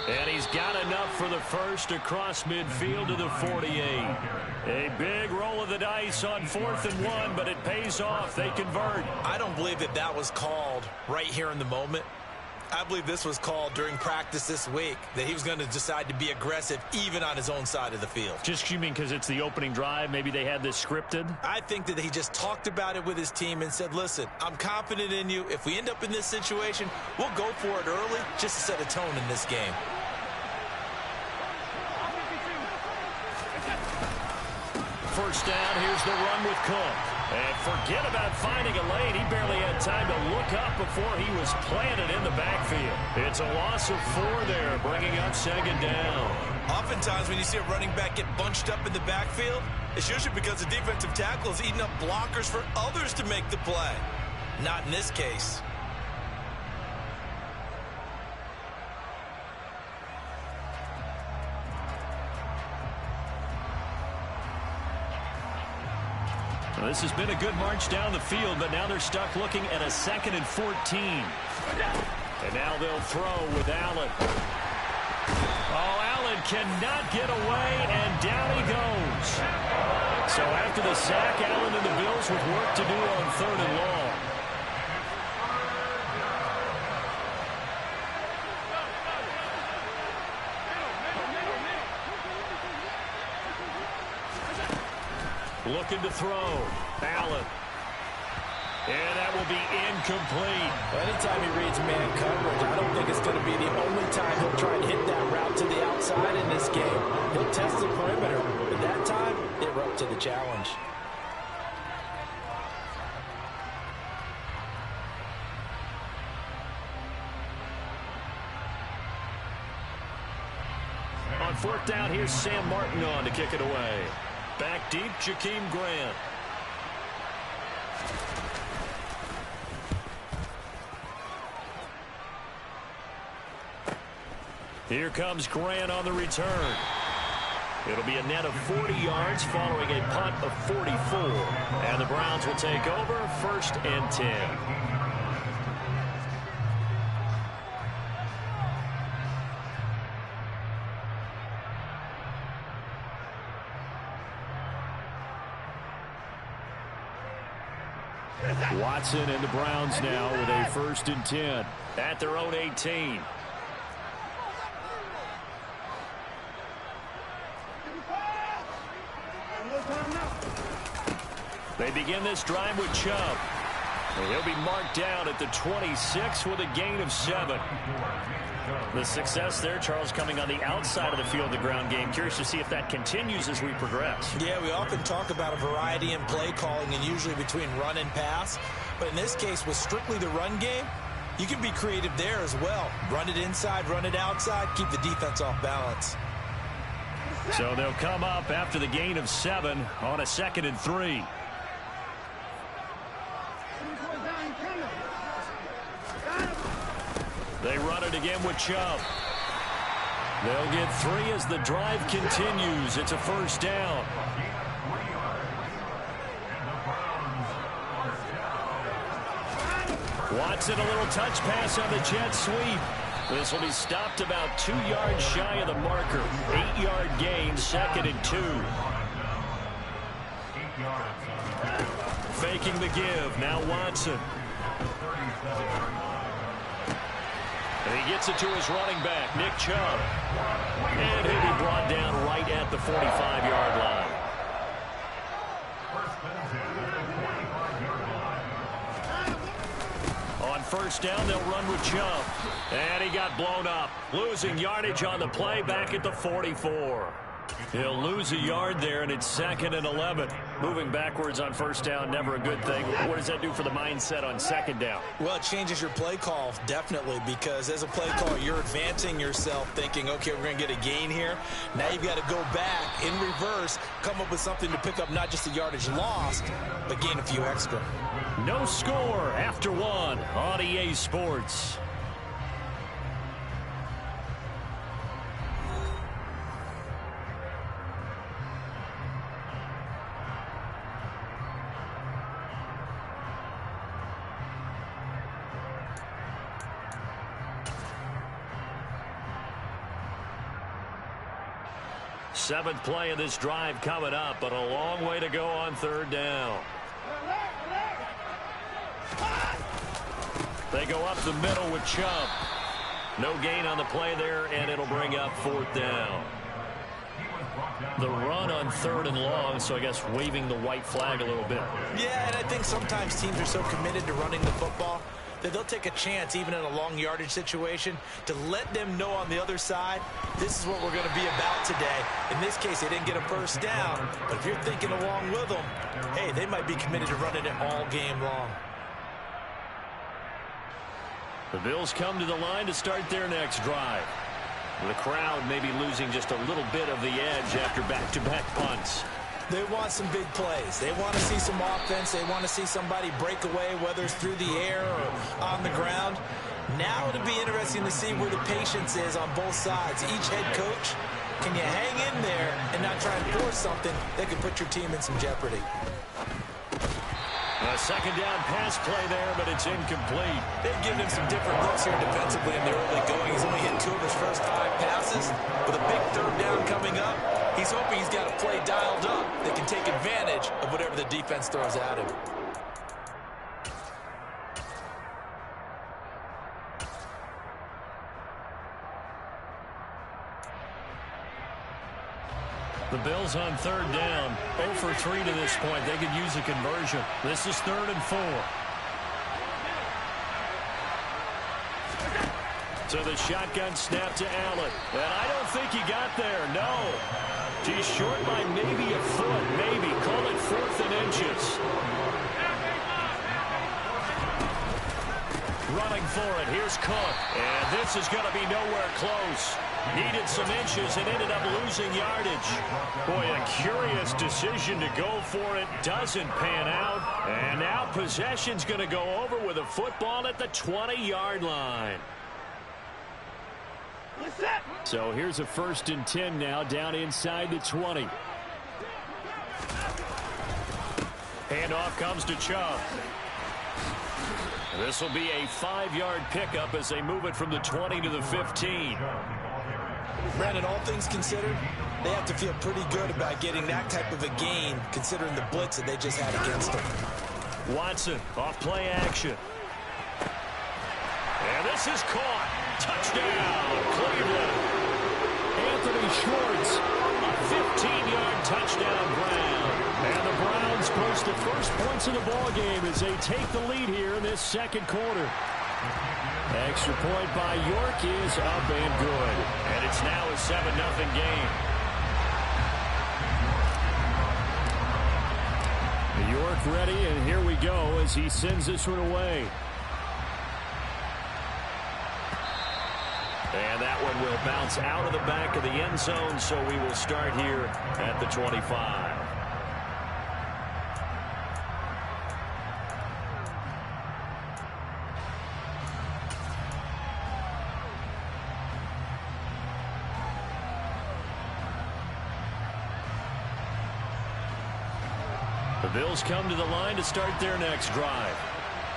And he's got enough for the first across midfield to the 48. A big roll of the dice on 4th and 1, but it pays off. They convert. I don't believe that was called right here in the moment. I believe this was called during practice this week, that he was going to decide to be aggressive even on his own side of the field. Just you mean because it's the opening drive? Maybe they had this scripted? I think that he just talked about it with his team and said, listen, I'm confident in you. If we end up in this situation, we'll go for it early just to set a tone in this game. First down, here's the run with Cook. And forget about finding a lane. He barely had time to look up before he was planted in the backfield. It's a loss of 4 there, bringing up second down. Oftentimes when you see a running back get bunched up in the backfield, it's usually because the defensive tackle is eating up blockers for others to make the play. Not in this case. Well, this has been a good march down the field, but now they're stuck looking at a 2nd and 14. And now they'll throw with Allen. Oh, Allen cannot get away, and down he goes. So after the sack, Allen and the Bills with work to do on 3rd and long. Looking to throw. Allen. And that will be incomplete. Anytime he reads man coverage, I don't think it's going to be the only time he'll try and hit that route to the outside in this game. He'll test the perimeter, but that time, they were up to the challenge. On 4th down, here's Sam Martin on to kick it away. Back deep, Jakeem Grant. Here comes Grant on the return. It'll be a net of 40 yards following a punt of 44. And the Browns will take over 1st and 10. Watson and the Browns now with a 1st and 10 at their own 18. They begin this drive with Chubb. And he'll be marked down at the 26 with a gain of 7. The success there, Charles, coming on the outside of the field, the ground game. Curious to see if that continues as we progress. Yeah, we often talk about a variety in play calling and usually between run and pass. But in this case, with strictly the run game, you can be creative there as well. Run it inside, run it outside, keep the defense off balance. So they'll come up after the gain of 7 on a 2nd and 3. They run it again with Chubb. They'll get 3 as the drive continues. It's a first down. Watson, a little touch pass on the jet sweep. This will be stopped about 2 yards shy of the marker. 8-yard gain, 2nd and 2. Faking the give. Now Watson. And he gets it to his running back, Nick Chubb. And he'll be brought down right at the 45-yard line. On first down, they'll run with Chubb. And he got blown up. Losing yardage on the play back at the 44. He'll lose a yard there, and it's 2nd and 11. Moving backwards on first down, never a good thing. What does that do for the mindset on 2nd down? Well, it changes your play call, definitely, because as a play call, you're advancing yourself thinking, okay, we're going to get a gain here. Now you've got to go back in reverse, come up with something to pick up not just the yardage lost, but gain a few extra. No score after 1 on EA Sports. Seventh play of this drive coming up, but a long way to go on 3rd down. They go up the middle with Chubb. No gain on the play there, and it'll bring up 4th down. The run on 3rd and long, so I guess waving the white flag a little bit. Yeah, and I think sometimes teams are so committed to running the football that they'll take a chance, even in a long yardage situation, to let them know on the other side, this is what we're going to be about today. In this case, they didn't get a first down, but if you're thinking along with them, hey, they might be committed to running it all game long. The Bills come to the line to start their next drive. The crowd maybe losing just a little bit of the edge after back-to-back punts. They want some big plays. They want to see some offense. They want to see somebody break away, whether it's through the air or on the ground. Now it'll be interesting to see where the patience is on both sides. Each head coach, can you hang in there and not try and force something that could put your team in some jeopardy? A 2nd down pass play there, but it's incomplete. They've given him some different looks here defensively in the early going. He's only hit 2 of his first 5 passes. With a big 3rd down coming up, he's hoping he's got a play dialed up that can take advantage of whatever the defense throws at him. The Bills on 3rd down, 0 for 3 to this point. They could use a conversion. This is 3rd and 4. So the shotgun snap to Allen. And I don't think he got there, no. He's short by maybe a foot, maybe. Call it 4th and inches. Running for it, here's Cook. And this is going to be nowhere close. Needed some inches and ended up losing yardage. Boy, a curious decision to go for it. Doesn't pan out. And now possession's going to go over with a football at the 20-yard line. So here's a 1st and 10 now, down inside the 20. Handoff comes to Chubb. This will be a 5-yard pickup as they move it from the 20 to the 15. Brandon, all things considered, they have to feel pretty good about getting that type of a gain, considering the blitz that they just had against them. Watson off play action. And this is caught. Touchdown, Cleveland. Anthony Schwartz, a 15-yard touchdown Brown. And the Browns post the first points of the ball game as they take the lead here in this 2nd quarter. Extra point by York is up and good. And it's now a 7-0 game. York ready, and here we go as he sends this one away. And that one will bounce out of the back of the end zone, so we will start here at the 25. The Bills come to the line to start their next drive.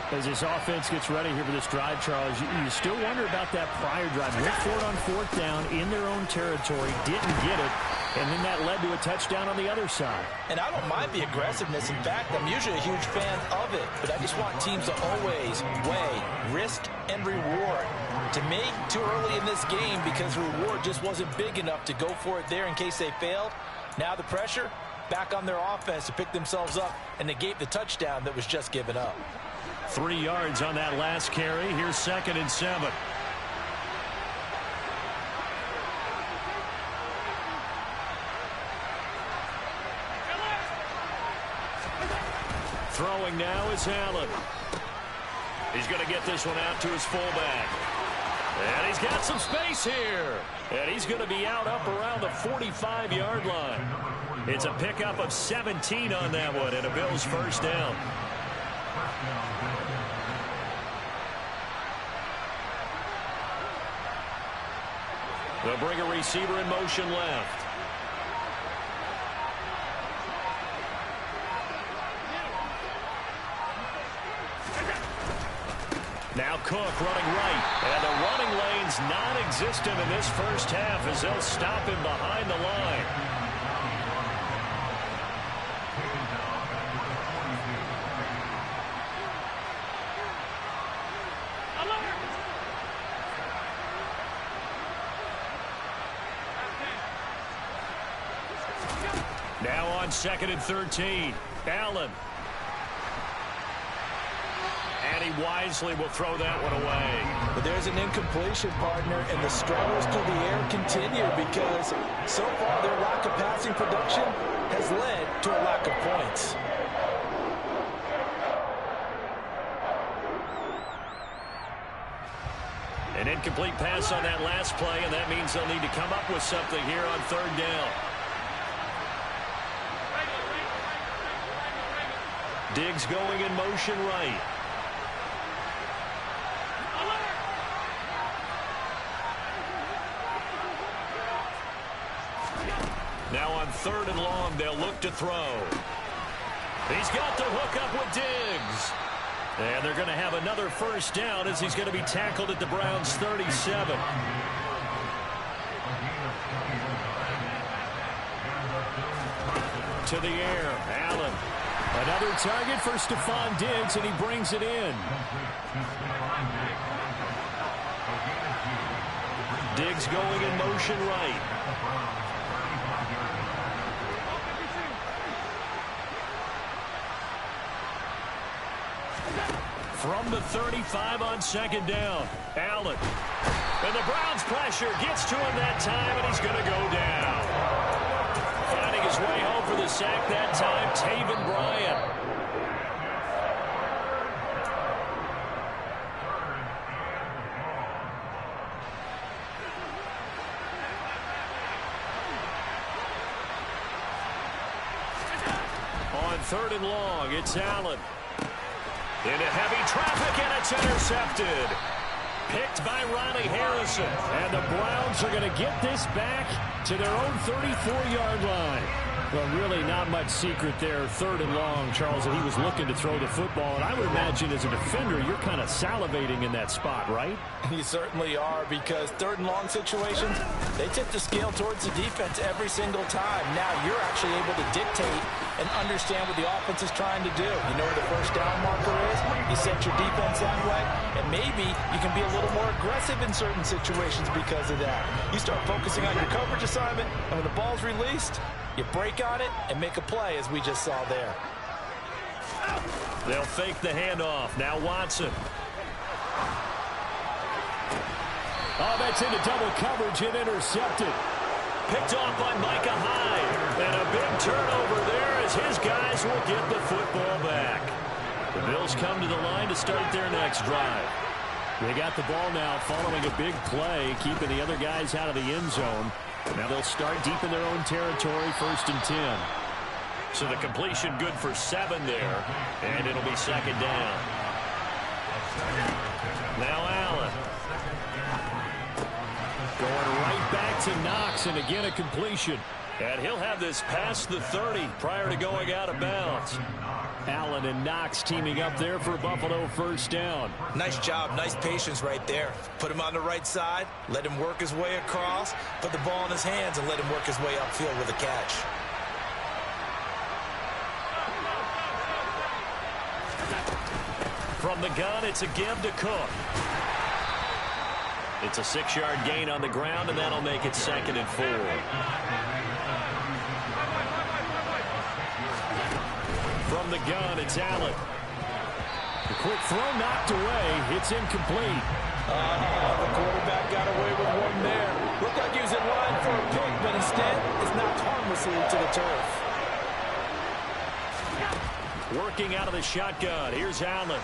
As this offense gets ready here for this drive, Charles, you still wonder about that prior drive. Went for it on 4th down in their own territory, didn't get it, and then that led to a touchdown on the other side. And I don't mind the aggressiveness. In fact, I'm usually a huge fan of it, but I just want teams to always weigh risk and reward. To me, too early in this game because the reward just wasn't big enough to go for it there in case they failed. Now the pressure back on their offense to pick themselves up and negate the touchdown that was just given up. 3 yards on that last carry. Here's 2nd and 7. Throwing now is Allen. He's going to get this one out to his fullback. And he's got some space here. And he's going to be out up around the 45-yard line. It's a pickup of 17 on that one and a Bills first down. They'll bring a receiver in motion left. Now Cook running right. And the running lane's non-existent in this first half as they'll stop him behind the line. Now on 2nd and 13. Allen. And he wisely will throw that one away. But there's an incompletion, partner, and the struggles through the air continue because so far their lack of passing production has led to a lack of points. An incomplete pass on that last play, and that means they'll need to come up with something here on 3rd down. Diggs going in motion right. Now on 3rd and long, they'll look to throw. He's got the hook up with Diggs. And they're going to have another first down as he's going to be tackled at the Browns' 37. To the air, Allen. Another target for Stephon Diggs, and he brings it in. Diggs going in motion right. From the 35 on 2nd down, Allen. And the Browns pressure gets to him that time, and he's going to go down. Finding his way home for the sack that time, Taven Bryan. On 3rd and long, it's Allen. Into heavy traffic, and it's intercepted. Picked by Riley Harrison. And the Browns are going to get this back to their own 34-yard line. Well, really not much secret there. 3rd and long, Charles, that he was looking to throw the football. And I would imagine as a defender, you're kind of salivating in that spot, right? You certainly are, because 3rd and long situations, they tip the scale towards the defense every single time. Now you're actually able to dictate and understand what the offense is trying to do. You know where the first down marker is. You set your defense that way, and maybe you can be a little more aggressive in certain situations because of that. You start focusing on your coverage assignment, and when the ball's released, you break on it and make a play, as we just saw there. They'll fake the handoff. Now Watson. Oh, that's into double coverage and intercepted. Picked off by Micah Hyde. And a big turnover there as his guys will get the football back. The Bills come to the line to start their next drive. They got the ball now following a big play, keeping the other guys out of the end zone. Now they'll start deep in their own territory, 1st and 10. So the completion good for 7 there, and it'll be 2nd down. Now Allen. Going right back to Knox, and again a completion. And he'll have this past the 30 prior to going out of bounds. Allen and Knox teaming up there for Buffalo first down. Nice job. Nice patience right there. Put him on the right side. Let him work his way across. Put the ball in his hands and let him work his way upfield with a catch. From the gun, it's a give to Cook. It's a 6-yard gain on the ground, and that'll make it 2nd and 4. From the gun, it's Allen. The quick throw knocked away. It's incomplete. The quarterback got away with one there. Looked like he was in line for a pick, but instead it's knocked harmlessly to the turf. Working out of the shotgun. Here's Allen.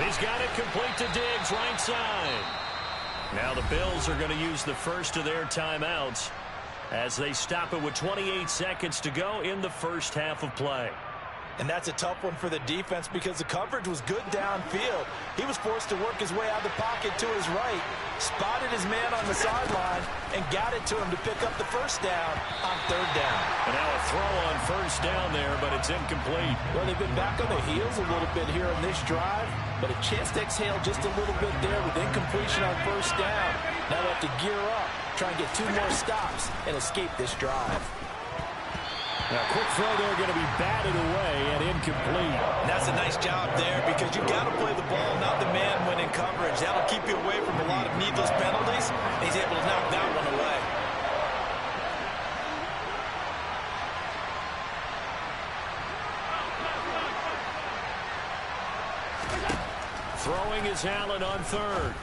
He's got it complete to Diggs, right side. Now the Bills are going to use the first of their timeouts as they stop it with 28 seconds to go in the first half of play. And that's a tough one for the defense because the coverage was good downfield. He was forced to work his way out of the pocket to his right, spotted his man on the sideline, and got it to him to pick up the first down on 3rd down. And now a throw on first down there, but it's incomplete. Well, they've been back on their heels a little bit here on this drive, but a chance to exhale just a little bit there with incompletion on first down. Now they have to gear up, try and get 2 more stops, and escape this drive. Now, quick throw there going to be batted away and incomplete. And that's a nice job there because you got to play the ball, not the man when in coverage. That'll keep you away from a lot of needless penalties. He's able to knock that one away. Throwing is Allen on 3rd.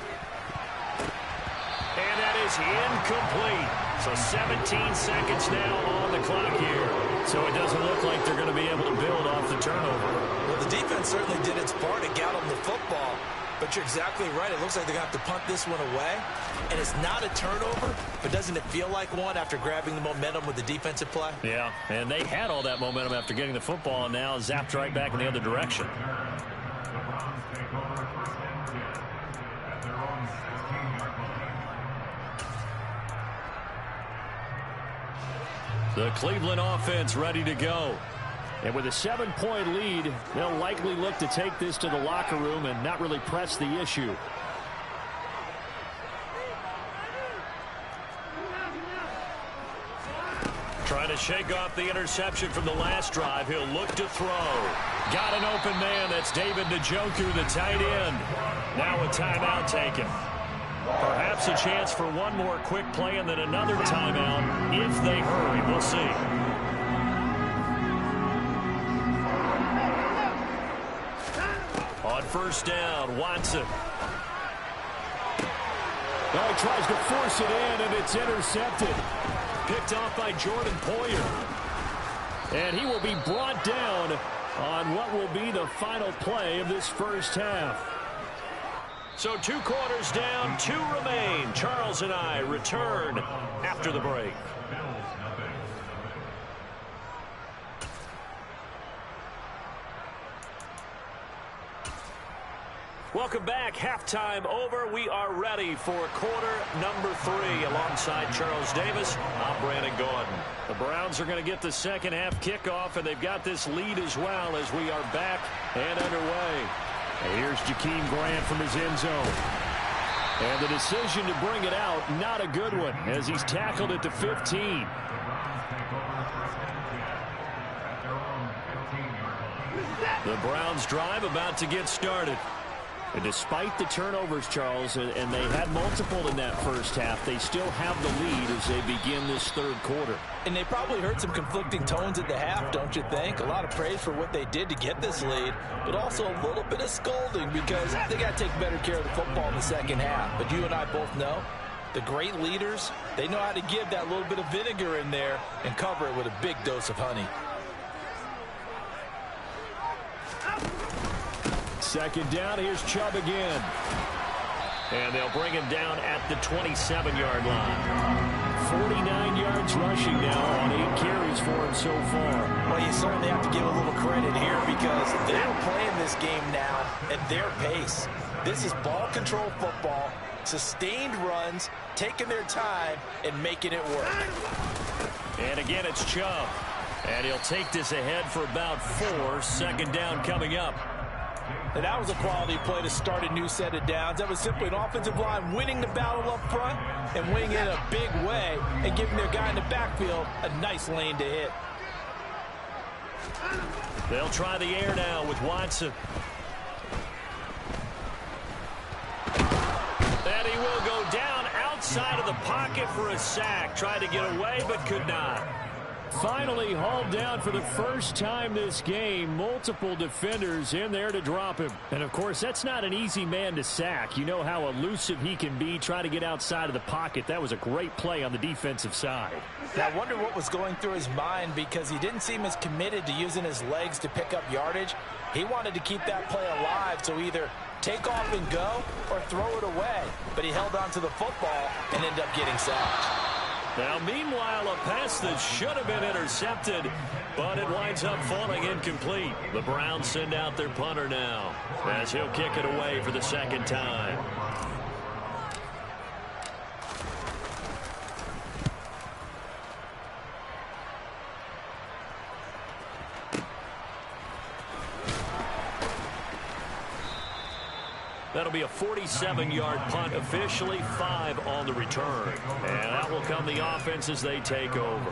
And that is incomplete. So 17 seconds now on the clock here. So it doesn't look like they're going to be able to build off the turnover. Well, the defense certainly did its part to get them the football. But you're exactly right. It looks like they're going to have to punt this one away. And it's not a turnover, but doesn't it feel like one after grabbing the momentum with the defensive play? Yeah, and they had all that momentum after getting the football and now zapped right back in the other direction. The Cleveland offense ready to go. And with a 7-point lead, they'll likely look to take this to the locker room and not really press the issue. Trying to shake off the interception from the last drive. He'll look to throw. Got an open man. That's David Njoku, the tight end. Now a timeout taken. Perhaps a chance for one more quick play and then another timeout if they hurry. We'll see. On first down, Watson. Well, he tries to force it in, and it's intercepted. Picked off by Jordan Poyer. And he will be brought down on what will be the final play of this first half. So 2 quarters down, 2 remain. Charles and I return after the break. Welcome back. Halftime over. We are ready for quarter number 3 alongside Charles Davis. I'm Brandon Gordon. The Browns are going to get the second half kickoff, and they've got this lead as well as we are back and underway. And here's Jakeem Grant from his end zone. And the decision to bring it out, not a good one, as he's tackled at the 15. The Browns drive about to get started. And despite the turnovers, Charles, and they had multiple in that first half, they still have the lead as they begin this third quarter. And they probably heard some conflicting tones at the half, don't you think? A lot of praise for what they did to get this lead, but also a little bit of scolding because they got to take better care of the football in the second half. But you and I both know the great leaders, they know how to give that little bit of vinegar in there and cover it with a big dose of honey. Second down, here's Chubb again. And they'll bring him down at the 27-yard line. 49 yards rushing now on 8 carries for him so far. Well, you certainly have to give a little credit here because they're playing this game now at their pace. This is ball control football, sustained runs, taking their time, and making it work. And again, it's Chubb. And he'll take this ahead for about 4. Second down coming up. And that was a quality play to start a new set of downs. That was simply an offensive line winning the battle up front and winning it in a big way and giving their guy in the backfield a nice lane to hit. They'll try the air now with Watson. And he will go down outside of the pocket for a sack. Tried to get away, but could not. Finally hauled down for the first time this game. Multiple defenders in there to drop him. And, of course, that's not an easy man to sack. You know how elusive he can be, try to get outside of the pocket. That was a great play on the defensive side. I wonder what was going through his mind, because he didn't seem as committed to using his legs to pick up yardage. He wanted to keep that play alive, so either take off and go or throw it away. But he held on to the football and ended up getting sacked. Now, meanwhile, a pass that should have been intercepted, but it winds up falling incomplete. The Browns send out their punter now, as he'll kick it away for the second time. That'll be a 47-yard punt, officially 5 on the return. And that will come the offense as they take over.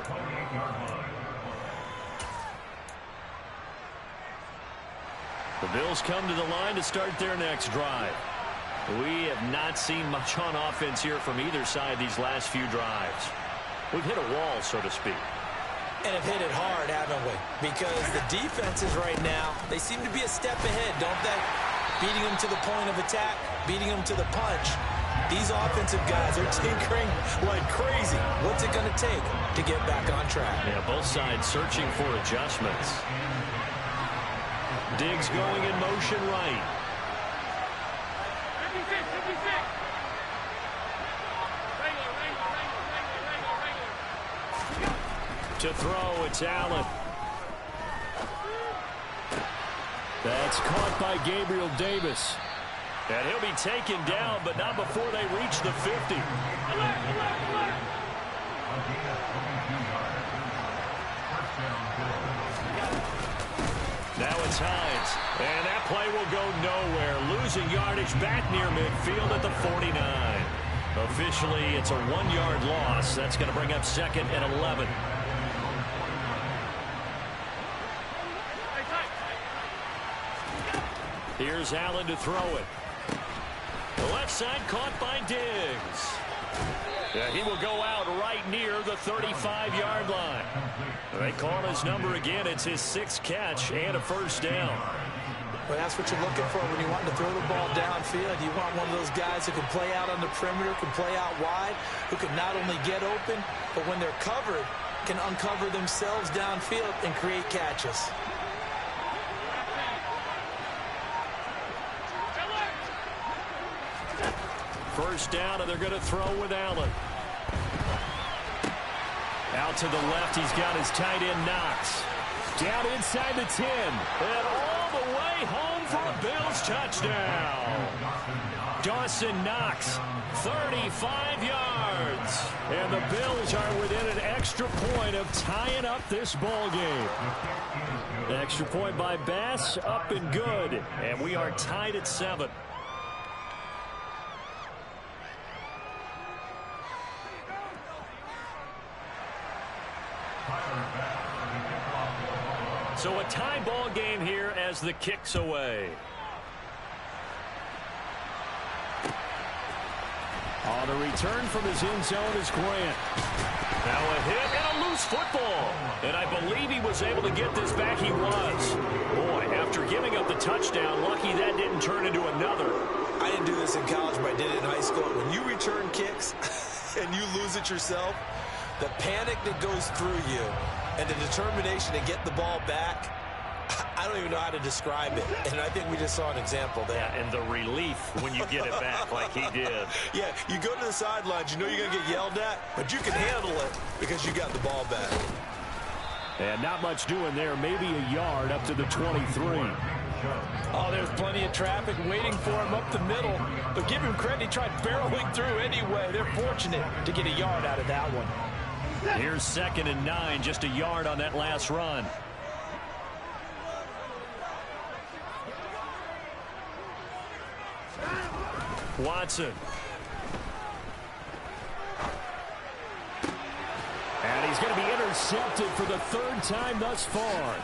The Bills come to the line to start their next drive. We have not seen much on offense here from either side these last few drives. We've hit a wall, so to speak. And have hit it hard, haven't we? Because the defenses right now, they seem to be a step ahead, don't they? Beating them to the point of attack, beating them to the punch. These offensive guys are tinkering like crazy. What's it going to take to get back on track? Yeah, both sides searching for adjustments. Diggs going in motion right. 56. To throw, it's Allen. That's caught by Gabriel Davis. And he'll be taken down, but not before they reach the 50. Now it's Hines. And that play will go nowhere. Losing yardage back near midfield at the 49. Officially, it's a 1-yard loss. That's going to bring up second and 11. Here's Allen to throw it. The left side caught by Diggs. Yeah, he will go out right near the 35-yard line. They call his number again. It's his 6th catch and a first down. Well, that's what you're looking for when you want to throw the ball downfield. You want one of those guys who can play out on the perimeter, can play out wide, who can not only get open, but when they're covered, can uncover themselves downfield and create catches. First down, and they're going to throw with Allen. Out to the left, he's got his tight end Knox. Down inside the 10. And all the way home for a Bills touchdown. Dawson Knox, 35 yards. And the Bills are within an extra point of tying up this ball game. Extra point by Bass, up and good. And we are tied at 7. So a tie ball game here as the kick's away. On the return from his end zone is Grant. Now a hit and a loose football. And I believe he was able to get this back. He was. Boy, after giving up the touchdown, lucky that didn't turn into another. I didn't do this in college, but I did it in high school. When you return kicks and you lose it yourself, the panic that goes through you and the determination to get the ball back, I don't even know how to describe it. And I think we just saw an example there. Yeah, and the relief when you get it back like he did. Yeah, you go to the sidelines, you know you're going to get yelled at, but you can handle it because you got the ball back. And not much doing there, maybe a yard up to the 23. Oh, there's plenty of traffic waiting for him up the middle. But give him credit, he tried barreling through anyway. They're fortunate to get a yard out of that one. Here's 2nd and 9, just a yard on that last run. Watson. And he's going to be intercepted for the 3rd time thus far.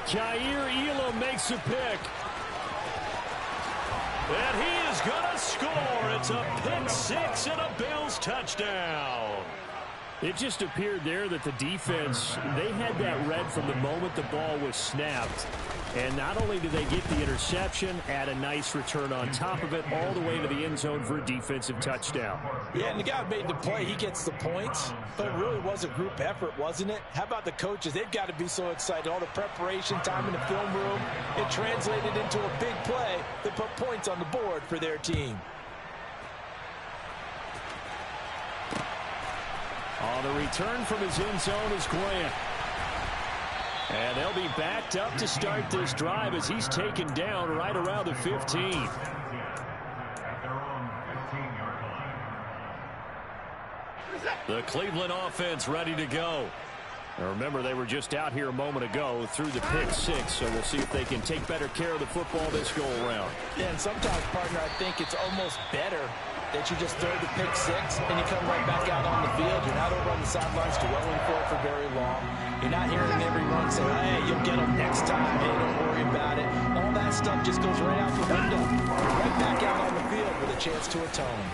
Jair Elam makes a pick. And he is going to score. It's a pick 6 and a Bills touchdown. It just appeared there that the defense, they had that read from the moment the ball was snapped. And not only did they get the interception, add a nice return on top of it, all the way to the end zone for a defensive touchdown. Yeah, and the guy made the play. He gets the points, but it really was a group effort, wasn't it? How about the coaches? They've got to be so excited. All the preparation time in the film room, it translated into a big play that put points on the board for their team. On the return from his end zone is Grant. And they'll be backed up to start this drive as he's taken down right around the 15. The Cleveland offense ready to go. Now remember, they were just out here a moment ago through the pick 6, so we'll see if they can take better care of the football this go-around. Yeah, and sometimes, partner, I think it's almost better that you just throw the pick 6 and you come right back out on the field. You're not over on the sidelines dwelling for it for very long. You're not hearing everyone say, hey, you'll get them next time. Hey, don't worry about it. All that stuff just goes right out the window. Right back out on the field with a chance to atone.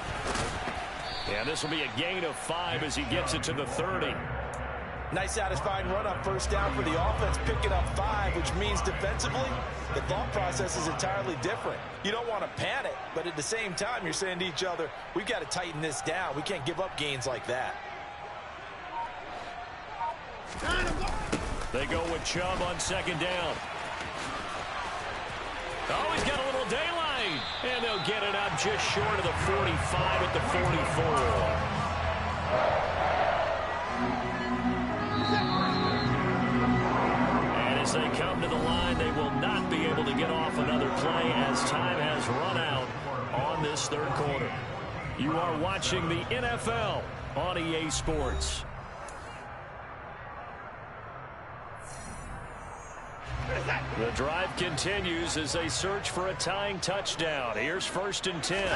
Yeah, this will be a gain of 5 as he gets it to the 30. Nice satisfying run on 1st down for the offense, picking up 5, which means defensively, the thought process is entirely different. You don't want to panic, but at the same time, you're saying to each other, we've got to tighten this down. We can't give up gains like that. They go with Chubb on 2nd down. Oh, he's got a little daylight. And they'll get it up just short of the 45 at the 44. As they come to the line, they will not be able to get off another play as time has run out on this 3rd quarter. You are watching the NFL on EA Sports. The drive continues as they search for a tying touchdown. Here's 1st and 10.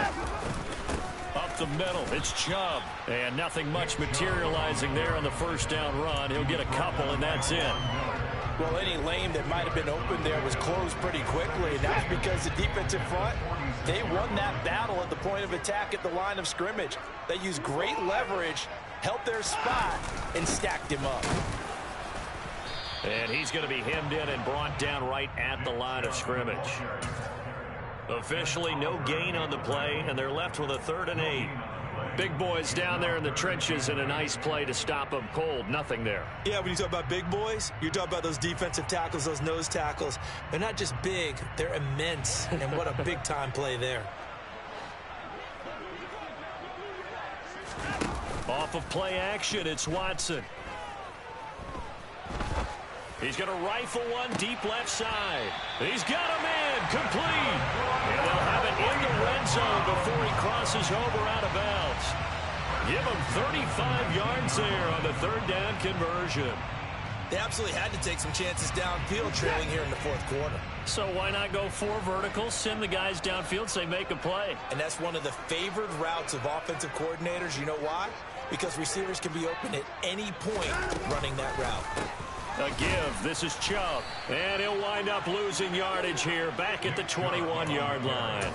Up the middle, it's Chubb. And nothing much materializing there on the 1st down run. He'll get a couple, and that's it. Well, any lane that might have been open there was closed pretty quickly, and that's because the defensive front, they won that battle at the point of attack at the line of scrimmage. They used great leverage, held their spot, and stacked him up. And he's going to be hemmed in and brought down right at the line of scrimmage. Officially, no gain on the play, and they're left with a 3rd and 8. Big boys down there in the trenches, and a nice play to stop them cold. Nothing there. Yeah, when you talk about big boys, you're talking about those defensive tackles, those nose tackles. They're not just big, they're immense. And what a big-time play there. Off of play action, it's Watson. He's going to rifle one deep left side. He's got him in, complete. And they'll have it in the red zone before he crosses over out of bounds. Give him 35 yards there on the 3rd down conversion. They absolutely had to take some chances downfield trailing here in the 4th quarter. So why not go 4 verticals, send the guys downfield, say make a play. And that's one of the favored routes of offensive coordinators. You know why? Because receivers can be open at any point running that route. A give. This is Chubb. And he'll wind up losing yardage here back at the 21-yard line.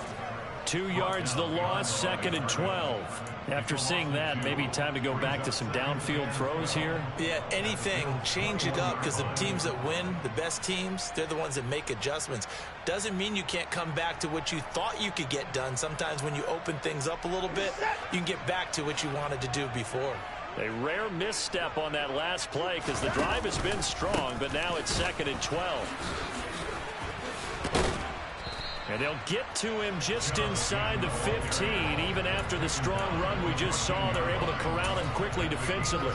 2 yards the loss, 2nd and 12. After seeing that, maybe time to go back to some downfield throws here. Yeah, anything. Change it up because the teams that win, the best teams, they're the ones that make adjustments. Doesn't mean you can't come back to what you thought you could get done. Sometimes when you open things up a little bit, you can get back to what you wanted to do before. A rare misstep on that last play because the drive has been strong, but now it's 2nd and 12. And they'll get to him just inside the 15. Even after the strong run we just saw, they're able to corral him quickly defensively.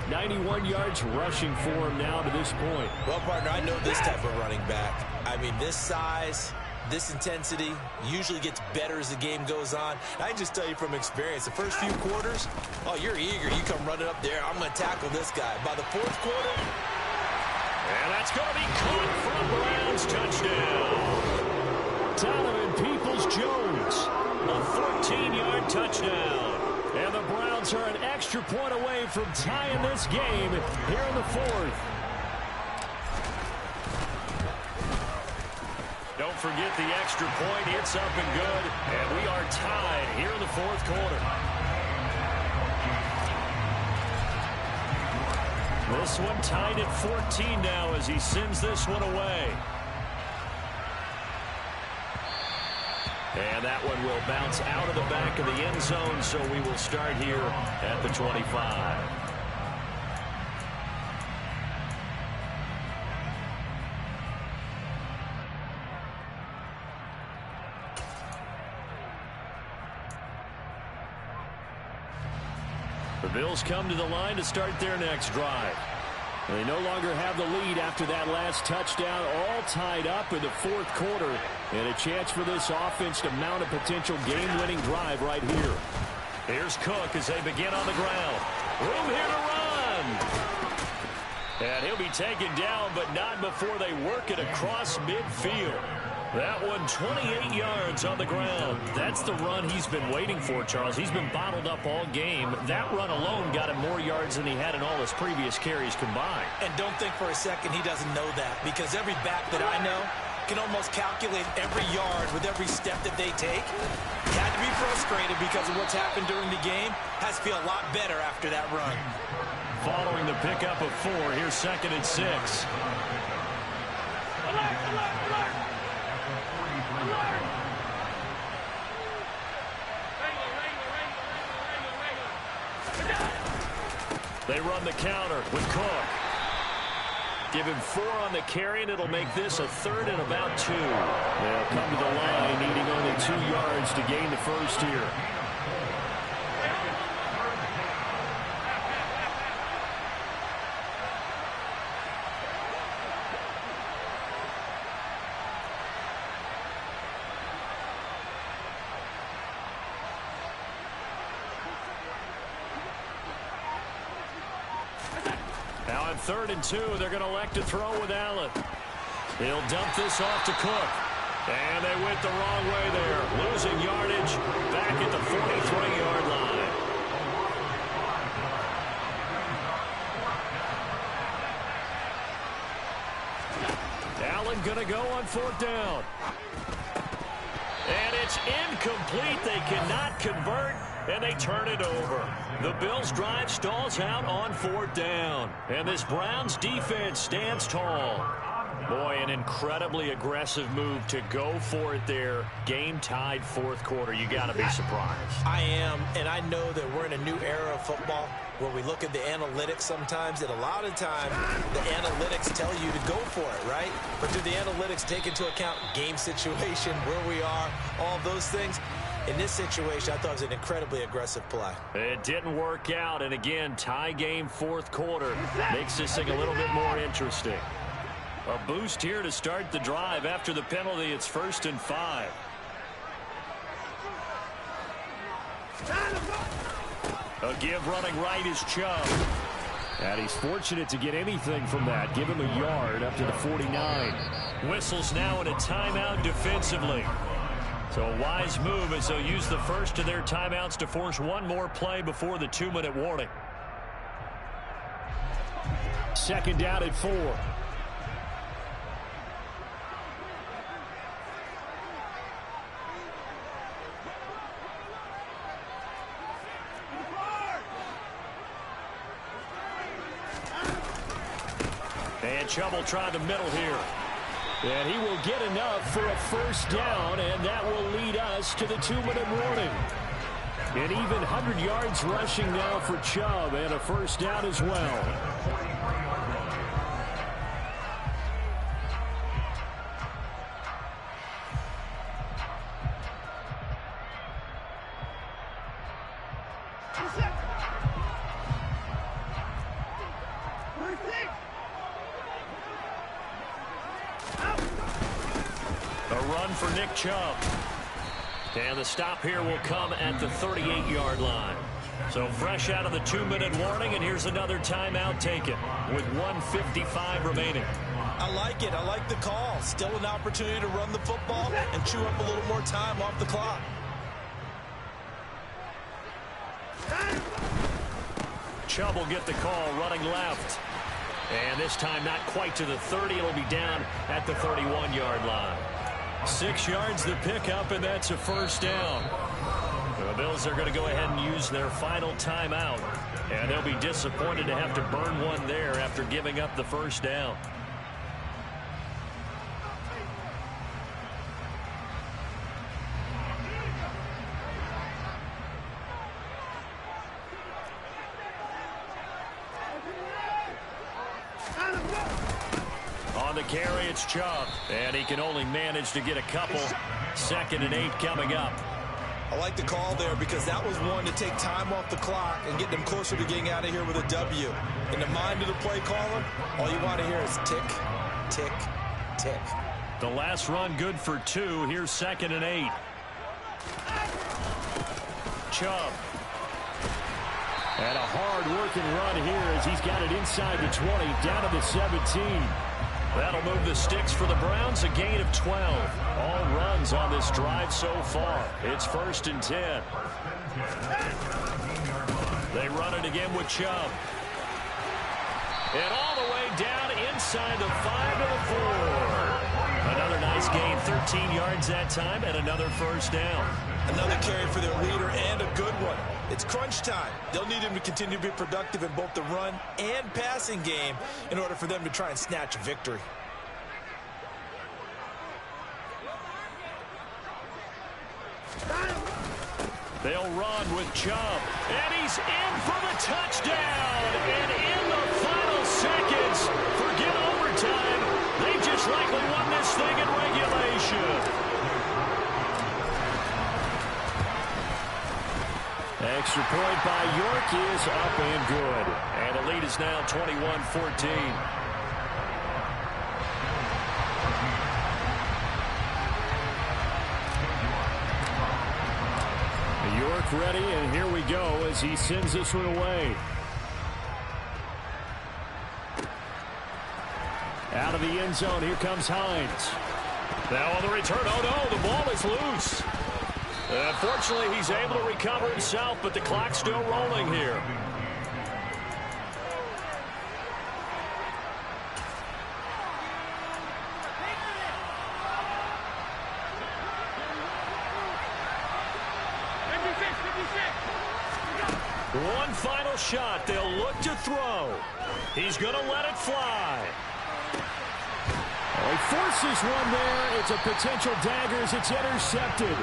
91 yards rushing for him now to this point. Well, partner, I know this type of running back. I mean, this size, This intensity usually gets better as the game goes on. I can just tell you from experience, the first few quarters, oh, you're eager. You come running up there. I'm going to tackle this guy. By the fourth quarter. And that's going to be caught from Browns. Touchdown. Donovan Peoples-Jones, a 14-yard touchdown. And the Browns are an extra point away from tying this game here in the fourth. Don't forget the extra point. It's up and good. And we are tied here in the fourth quarter. This one tied at 14 now as he sends this one away. And that one will bounce out of the back of the end zone, so we will start here at the 25. The Bills come to the line to start their next drive. They no longer have the lead after that last touchdown, all tied up in the fourth quarter, and a chance for this offense to mount a potential game-winning drive right here. Here's Cook as they begin on the ground. Room here to run. And he'll be taken down, but not before they work it across midfield. That one 28 yards on the ground. That's the run he's been waiting for, Charles. He's been bottled up all game. That run alone got him more yards than he had in all his previous carries combined. And don't think for a second he doesn't know that, because every back that I know can almost calculate every yard with every step that they take. He had to be frustrated because of what's happened during the game. Has to feel a lot better after that run. Following the pickup of 4, here's 2nd and 6. They run the counter with Cook. Give him 4 on the carry, and it'll make this a 3rd and about 2. They'll come to the line needing only 2 yards to gain the first here. Now on 3rd and 2, they're going to elect to throw with Allen. He'll dump this off to Cook. And they went the wrong way there. Losing yardage back at the 43-yard line. Allen going to go on 4th down. And it's incomplete. They cannot convert, and they turn it over. The Bills' drive stalls out on 4th down. And this Browns defense stands tall. Boy, an incredibly aggressive move to go for it there. Game-tied 4th quarter. You got to be surprised. I am, and I know that we're in a new era of football where we look at the analytics sometimes, and a lot of time the analytics tell you to go for it, right? But do the analytics take into account game situation, where we are, all those things? In this situation, I thought it was an incredibly aggressive play. It didn't work out, and again, tie game 4th quarter makes this thing a little bit more interesting. A boost here to start the drive. After the penalty, it's 1st and 5. A give running right is Chubb. And he's fortunate to get anything from that. Give him a yard up to the 49. Whistles now in a timeout defensively. So a wise move as they'll use the first of their timeouts to force one more play before the 2-minute warning. 2nd down at 4. And Chubb will try the middle here. And he will get enough for a 1st down, and that will lead us to the 2-minute warning. An even 100 yards rushing now for Chubb, and a 1st down as well. A run for Nick Chubb. And the stop here will come at the 38-yard line. So fresh out of the 2-minute warning, and here's another timeout taken with 1:55 remaining. I like it. I like the call. Still an opportunity to run the football and chew up a little more time off the clock. Chubb will get the call running left. And this time not quite to the 30. It'll be down at the 31-yard line. 6 yards the pickup, and that's a first down. The Bills are going to go ahead and use their final timeout. And they'll be disappointed to have to burn one there after giving up the first down. On the carry, it's Chubb, and he can only manage to get a couple. 2nd and 8 coming up. I like the call there because that was one to take time off the clock and get them closer to getting out of here with a W. In the mind of the play caller, all you want to hear is tick, tick, tick. The last run good for 2. Here's 2nd and 8. Chubb. And a hard-working run here as he's got it inside the 20, down to the 17. That'll move the sticks for the Browns, a gain of 12. All runs on this drive so far. It's 1st and 10. They run it again with Chubb. And all the way down inside the 5 to the 4. Another nice gain, 13 yards that time, and another first down. Another carry for their leader and a good one. It's crunch time. They'll need him to continue to be productive in both the run and passing game in order for them to try and snatch a victory. They'll run with Chubb. And he's in for the touchdown. And in the final seconds, forget overtime. They just likely won this thing in regulation. Extra point by York is up and good. And the lead is now 21-14. York ready, and here we go as he sends this one away. Out of the end zone, here comes Hines. Now on the return, oh no, the ball is loose. Unfortunately, he's able to recover himself, but the clock's still rolling here. One final shot. They'll look to throw. He's going to let it fly. Oh, he forces one there. It's a potential dagger as it's intercepted.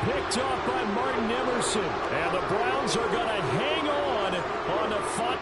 Picked off by Martin Emerson. And the Browns are going to hang on the front.